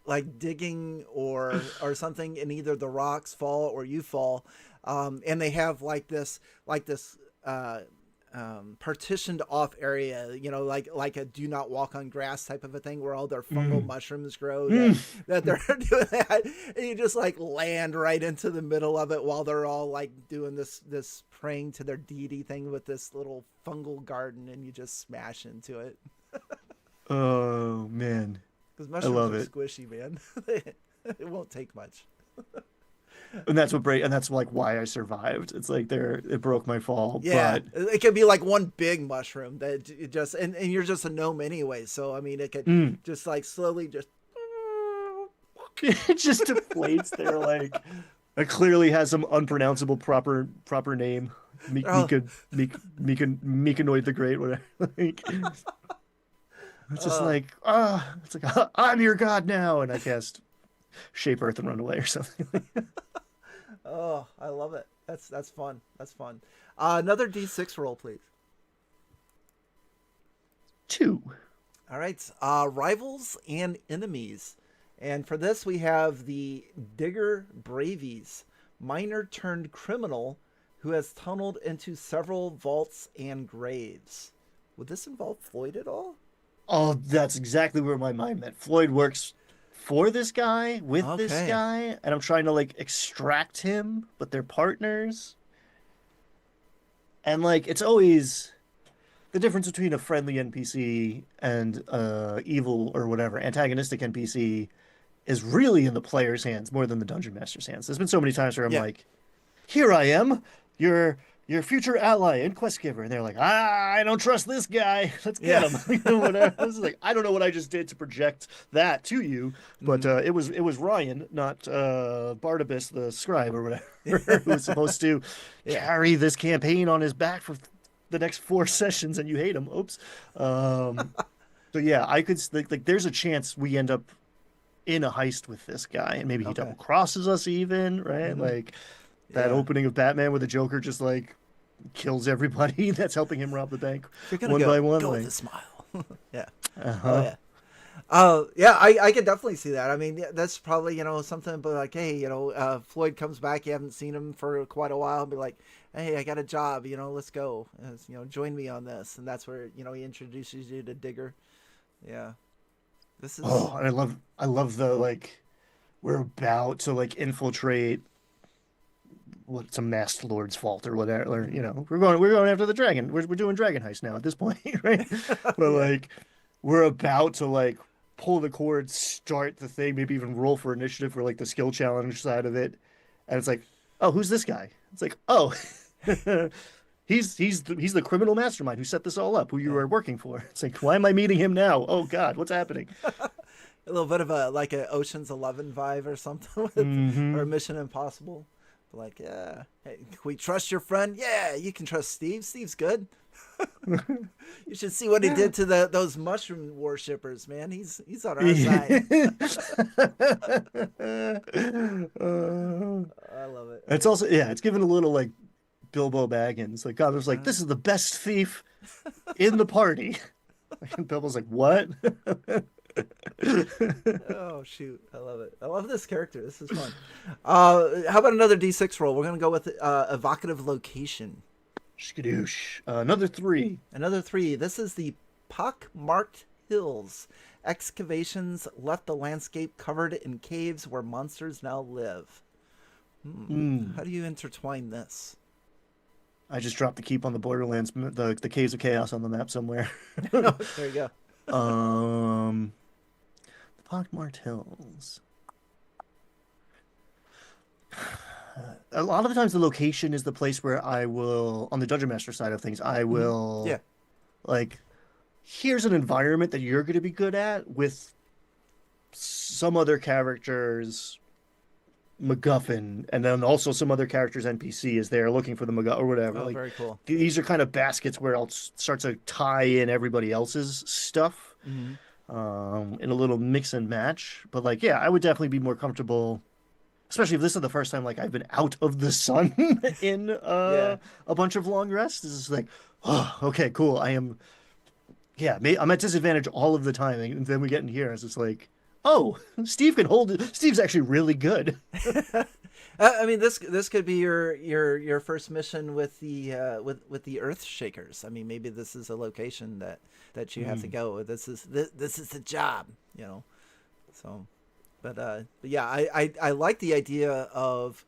like digging or something, and either the rocks fall or you fall, and they have like this partitioned off area, like a do not walk on grass type of a thing where all their fungal Mm. mushrooms grow, that Mm. that they're doing that, and you just like land right into the middle of it while they're all like doing this praying to their deity thing with this little fungal garden, and you just smash into it Oh man, because I mushrooms love are it. squishy, man. It won't take much. And that's like why I survived. It's like it broke my fall, Yeah, but it could be like one big mushroom that it just and you're just a gnome anyway, so I mean it could mm, just like slowly just it just deflates there. Like it clearly has some unpronounceable proper name. oh, Mikonoid the Great, whatever. Like, it's just uh, like it's like I'm your god now, and I cast Shape Earth and run away or something. oh, I love it. That's fun. That's fun. Another D6 roll, please. 2. All right. Rivals and enemies. And for this, we have the Digger Bravies, miner turned criminal who has tunneled into several vaults and graves. Would this involve Floyd at all? Oh, that's exactly where my mind went. Floyd works for this guy, with this Okay. guy, and I'm trying to like extract him, but they're partners. And like it's always the difference between a friendly NPC and evil or whatever antagonistic NPC is really in the player's hands more than the dungeon master's hands. There's been so many times where I'm Yeah. like, "Here I am, your future ally and quest giver," and they're like, I don't trust this guy. Let's get Yeah. him." Whatever. This is like I don't know what I just did to project that to you, but Mhm. it was Ryan, not Barnabas the scribe or whatever, who was supposed to Yeah. carry this campaign on his back for the next 4 sessions, and you hate him. Oops. So yeah, I could like there's a chance we end up in a heist with this guy, and maybe he Okay. double crosses us even, right? Hmm. Like that Yeah. opening of Batman where the Joker just like kills everybody that's helping him rob the bank If you're gonna one by go, one. go with Like, a smile. Yeah. Oh uh-huh. yeah. Oh yeah, I could definitely see that. I mean, yeah, that's probably something. But like, hey, Floyd comes back. You haven't seen him for quite a while. And be like, hey, I got a job. Let's go. Join me on this. And that's where he introduces you to Digger. Yeah, this is. Oh, and I love the like we're about to like infiltrate what's a masked lord's fault or whatever. Or, we're going after the dragon. We're doing dragon heist now at this point, right? But Yeah. like we're about to like pull the cord, start the thing, maybe even roll for initiative for like the skill challenge side of it. And it's like, oh, who's this guy? It's like, oh, he's the criminal mastermind who set this all up, who you Yeah. are working for. It's like, why am I meeting him now? Oh God, what's happening? A little bit of a like a Ocean's 11 vibe or something or Hmm. Mission Impossible. Like, yeah, hey, can we trust your friend? Yeah, you can trust Steve. Steve's good. You should see what he did to those mushroom worshippers, man. He's on our side. I love it. It's also, yeah, it's given a little like Bilbo Baggins. Like God was like, Uh, this is the best thief in the party. And Bilbo's like, what? oh shoot, I love it. I love this character. This is fun. How about another D6 roll? We're gonna go with evocative location. Skadoosh. Another three. Another 3. This is the pock-marked hills. Excavations left the landscape covered in caves where monsters now live. Mm. How do you intertwine this? I just dropped the keep on the Borderlands, the Caves of Chaos on the map somewhere. There you go. um, the Pockmarked Hills. A lot of the times, the location is the place where I will, on the Dungeon Master side of things, I Yeah. will like, here's an environment that you're going to be good at with some other characters MacGuffin, and then also some other characters NPC is there looking for the MacGuffin or whatever. Oh, Like very cool. these are kind of baskets where I'll start to tie in everybody else's stuff Hmm. in a little mix and match. But like, yeah, I would definitely be more comfortable, especially if this is the first time like I've been out of the sun in Yeah. a bunch of long rests. This is like, oh, okay, cool. I am, yeah, I'm at disadvantage all of the time, and then we get in here, it's just like. Oh, Steve can hold it. Steve's actually really good. I mean, this could be your first mission with the Earth Shakers. I mean, maybe this is a location that you have to go. This is the job, So, but yeah, I like the idea of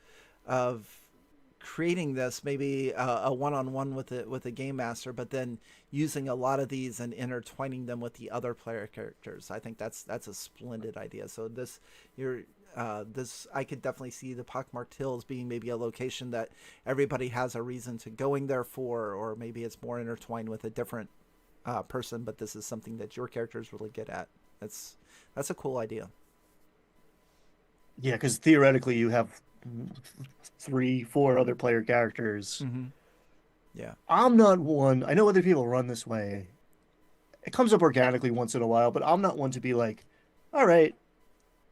creating this maybe a one-on-one with a game master, but then using a lot of these and intertwining them with the other player characters. I think that's a splendid idea. So this I could definitely see the Pockmarked Hills being maybe a location that everybody has a reason to going there for, or maybe it's more intertwined with a different person, but this is something that your character is really good at. That's a cool idea. Yeah, because theoretically you have 3, 4 other player characters. Mm-hmm. Yeah. I'm not one. I know other people run this way. It comes up organically once in a while, but I'm not one to be like, all right,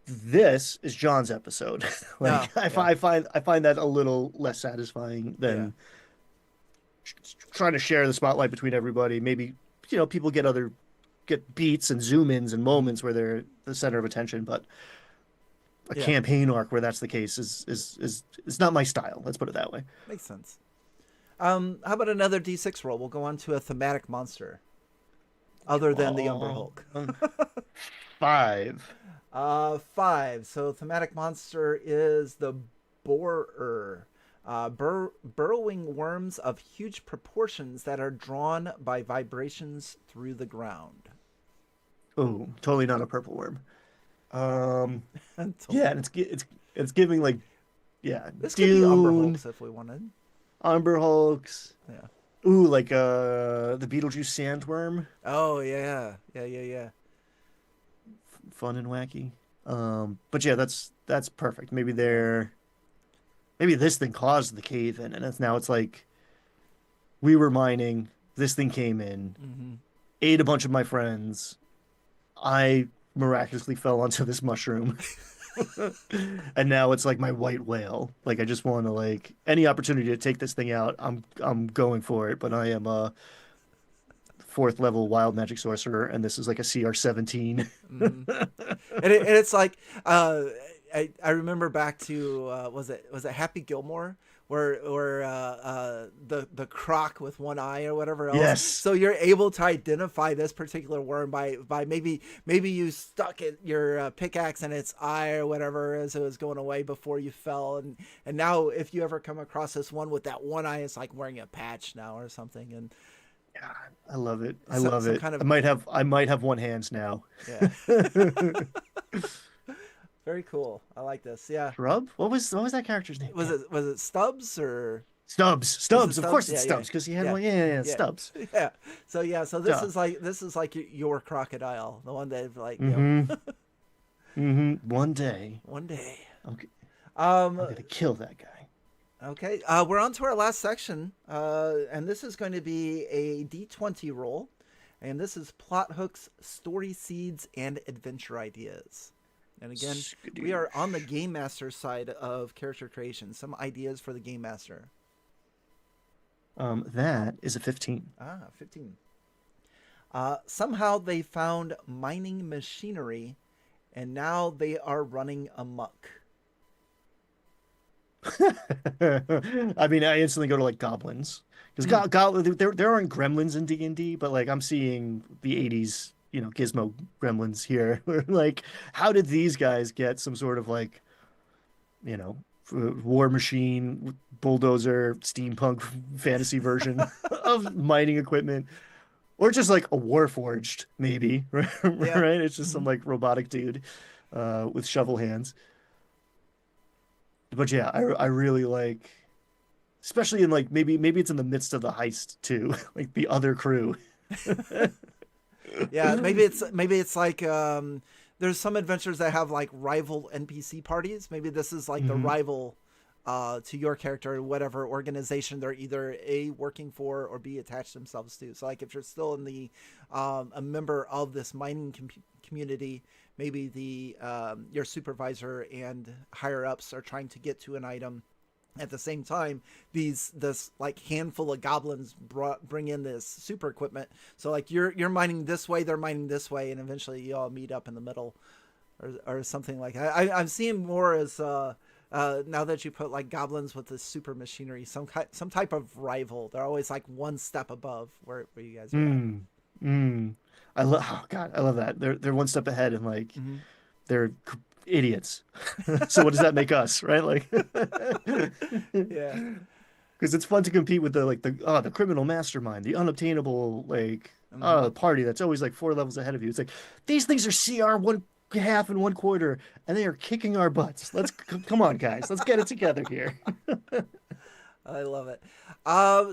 this is John's episode. No. Like Yeah. I find that a little less satisfying Yeah. than trying to share the spotlight between everybody. Maybe people get beats and zoom ins and moments where they're the center of attention, but a Yeah. campaign arc where that's the case is not my style. Let's put it that way. Makes sense. How about another D6 roll? We'll go on to a thematic monster, other than the Umber Hulk. 5. 5. So thematic monster is the borer. Burrowing worms of huge proportions that are drawn by vibrations through the ground. Oh, totally not a purple worm. Until- Yeah, and it's giving like, yeah, This could be Umber Dune, Hulks if we wanted. Umber Hulks. Yeah. Ooh, like the Beetlejuice sandworm, Oh yeah, yeah. fun and wacky. But yeah, that's perfect. Maybe this thing caused the cave in, and it's like we were mining. This thing came in, Mm-hmm. ate a bunch of my friends. I miraculously fell onto this mushroom. And now it's like my white whale. Like I just want to like any opportunity to take this thing out, I'm going for it. But I am 4th level wild magic sorcerer, and this is like a CR 17. Mm-hmm. And it's like I remember back to was it Happy Gilmore where the croc with one eye or whatever else. Yes. So you're able to identify this particular worm by maybe you stuck your pickaxe in its eye or whatever as it was going away before you fell, and now if you ever come across this one with that one eye, it's like wearing a patch now or something. And God, I love it. I so, love some it. kind of I might have one hands now. yeah. Very cool. I like this. Yeah. Shrub? What was that character's name? Was it Stubbs or Stubbs. was it Of course Stubbs? it's Yeah, Stubbs because he had yeah, one. Yeah, yeah, Stubbs. yeah. So Duh. this is like your crocodile, the one that like Mm-hmm. Mm-hmm. one day. Okay. I'm Um. gonna kill that guy. Okay. We're on to our last section, and this is going to be a D20 roll, and this is plot hooks, story seeds, and adventure ideas. And again, we are on the game master side of character creation. Some ideas for the game master. That is a 15. 15. Somehow they found mining machinery, and now they are running amok. I mean, I instantly go to like goblins because there aren't gremlins in D&D, but like I'm seeing the 80s, Gizmo gremlins here. Like, how did these guys get some sort of like, war machine, bulldozer, steampunk fantasy version of mining equipment, or just like a warforged maybe, right? Yeah. Right? It's just some like robotic dude with shovel hands. But yeah, I really like, especially in like maybe it's in the midst of the heist too, like the other crew. Yeah, maybe it's like there's some adventures that have like rival NPC parties. Maybe this is like the rival to your character, whatever organization they're either A, working for, or B, attached themselves to. So like if you're still in the a member of this mining community, maybe the your supervisor and higher ups are trying to get to an item. At the same time, this like handful of goblins bring in this super equipment. So like you're mining this way, they're mining this way, and eventually you all meet up in the middle, or something like that. I'm seeing more as now that you put like goblins with this super machinery, some type of rival. They're always like one step above where you guys are at. I love, oh God, I love that. They're one step ahead and like they're idiots. So what does that make us, right? Like, Yeah. because it's fun to compete with the criminal mastermind, the unobtainable party that's always like 4 levels ahead of you. It's like these things are CR 1/2 and 1/4, and they are kicking our butts. Come on, guys, let's get it together here. I love it.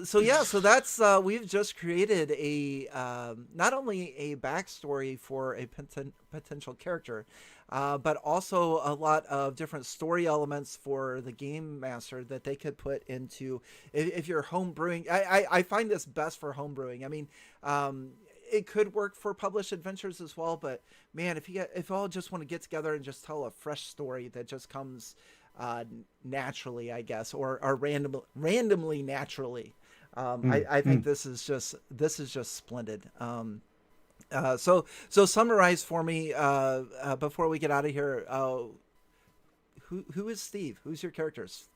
So that's we've just created a not only a backstory for a potential character, but also a lot of different story elements for the game master that they could put into if you're home brewing. I find this best for home brewing. I mean, it could work for published adventures as well, but man, if you all just want to get together and just tell a fresh story that just comes naturally, I guess, or randomly naturally. I think this is just splendid. So summarize for me before we get out of here. Who is Steve? Who's your characters?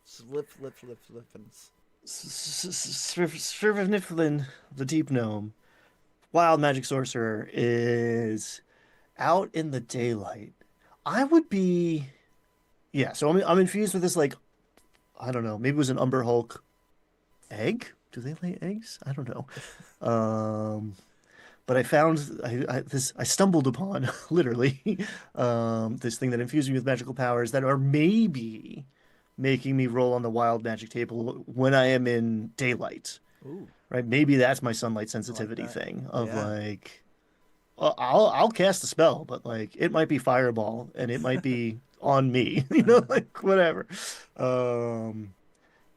Nifflin, the deep gnome, wild magic sorcerer, is out in the daylight. I would be. Yeah, so I'm infused with this like, I don't know, maybe it was an Umber Hulk egg. Do they lay eggs? I don't know. But I found I stumbled upon literally this thing that infused me with magical powers that are maybe making me roll on the wild magic table when I am in daylight. Ooh, Right? Maybe that's my sunlight sensitivity that. thing of Yeah. like I'll cast a spell, but like it might be fireball and it might be on me, like whatever. And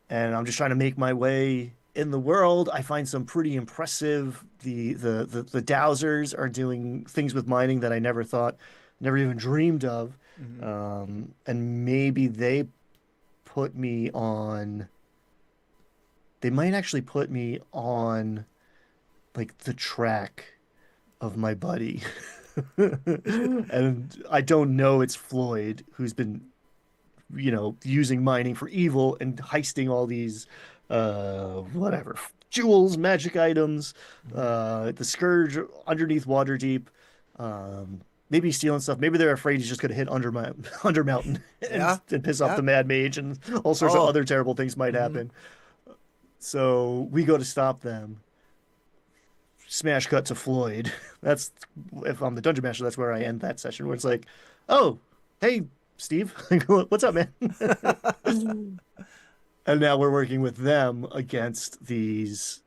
I'm just trying to make my way in the world. I find some pretty impressive. The Dowsers are doing things with mining that I never even dreamed of. And maybe they put me on. They might actually put me on like the track of my buddy. And I don't know it's Floyd who's been, using mining for evil and heisting all these whatever jewels, magic items, Mhm. the scourge underneath Waterdeep. Maybe stealing stuff. Maybe they're afraid he's just gonna hit under mountain Yeah. and piss off Yeah. the mad mage and all sorts of Oh. other terrible things might Hmm. happen. So we go to stop them. Smash cut to Floyd. That's if I'm the dungeon master, that's where I end that session where it's like, oh, hey, Steve, what's up, man? And now we're working with them against these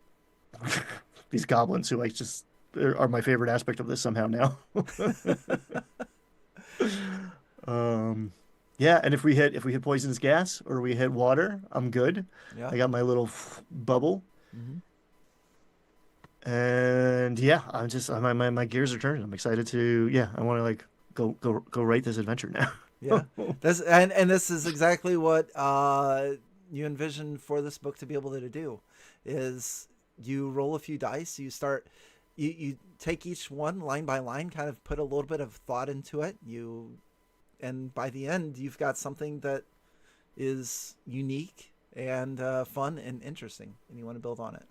goblins who I just are my favorite aspect of this somehow now. Um, yeah, and if we hit poisonous gas or we hit water, I'm good. Yeah. I got my little bubble. Hmm. And yeah, my gears are turning. I'm excited to I want to like go write this adventure Yeah. now. And this is exactly what you envision for this book to be able to do is you roll a few dice, you take each one line by line, kind of put a little bit of thought into it. And by the end you've got something that is unique and fun and interesting, and you want to build on it.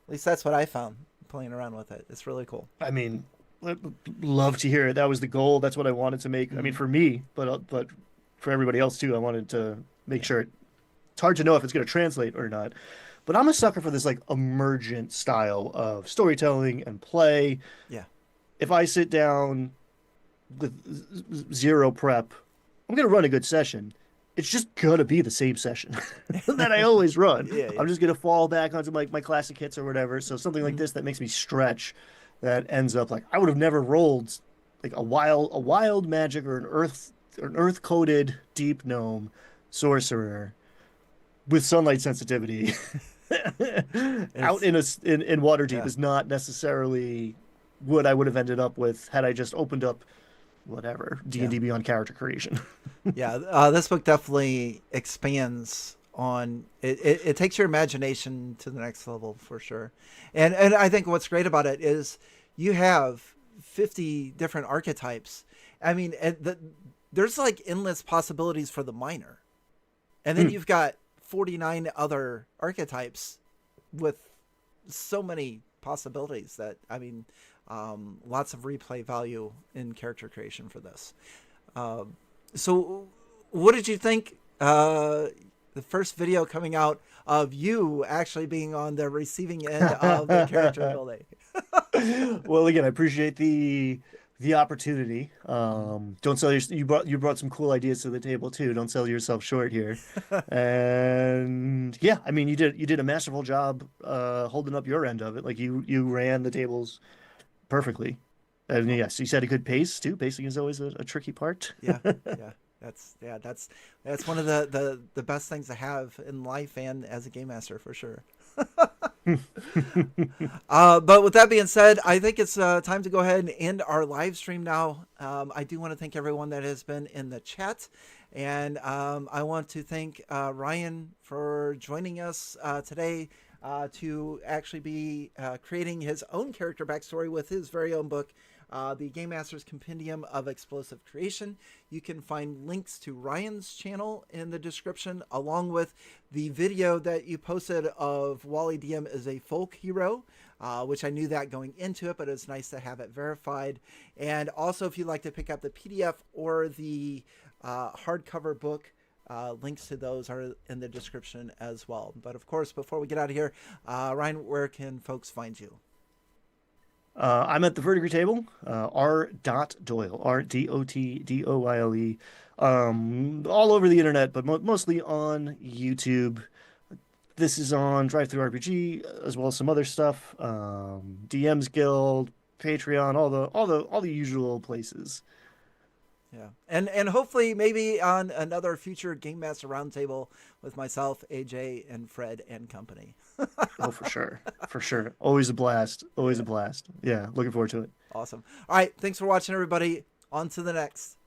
At least that's what I found playing around with it. It's really cool. I mean, love to hear it. That was the goal. That's what I wanted to make. I mean, Hmm. for me, but for everybody else too, I wanted to make sure it's hard to know if it's going to translate or not. But I'm a sucker for this like emergent style of storytelling and play. Yeah. If I sit down with zero prep, I'm going to run a good session. It's just going to be the same session that I always run. Yeah. Yeah. I'm just going to fall back onto my classic hits or whatever. So something like Hmm. this that makes me stretch, that ends up like I would have never rolled like a wild magic or an earth coated deep gnome sorcerer with sunlight sensitivity out It's in Waterdeep yeah. is not necessarily what I would have ended up with had I just opened up whatever Yeah. D&D Beyond character creation. Yeah, this book definitely expands on it, it takes your imagination to the next level for sure. And I think what's great about it is you have 50 different archetypes. I mean, there's like endless possibilities for the miner. And then Hmm. you've got 49 other archetypes with so many possibilities that, I mean, lots of replay value in character creation for this. So, what did you think? The first video coming out of you actually being on the receiving end of the character building. Well, again, I appreciate the opportunity. Mhm. Don't sell you brought some cool ideas to the table too. Don't sell yourself short here. And yeah, I mean, you did a masterful job holding up your end of it. Like you ran the tables perfectly. And Well, yes, you said a good pace too. Pacing is always a tricky part. yeah, yeah. That's one of the best things to have in life and as a game master for sure. But with that being said, I think it's time to go ahead and end our live stream now. I do want to thank everyone that has been in the chat. And I want to thank Ryan for joining us today to actually be creating his own character backstory with his very own book, the Game Master's Compendium of Explosive Creation. You can find links to Ryan's channel in the description, along with the video that you posted of Wally DM as a folk hero, which I knew that going into it, but it's nice to have it verified. And also, if you'd like to pick up the PDF or the hardcover book, links to those are in the description as well. But of course, before we get out of here, Ryan, where can folks find you? I'm at the Verdigris table, R.Doyle, RDOTDOYLE, all over the internet, but mostly on YouTube. This is on DriveThruRPG as well as some other stuff, DM's Guild, Patreon, all the usual places. Yeah, and hopefully maybe on another future Game Master Roundtable with myself, AJ, and Fred and company. Oh, for sure, always a blast, always Yeah, a blast. Yeah, looking forward to it. awesome. All right, thanks for watching, everybody. On to the next.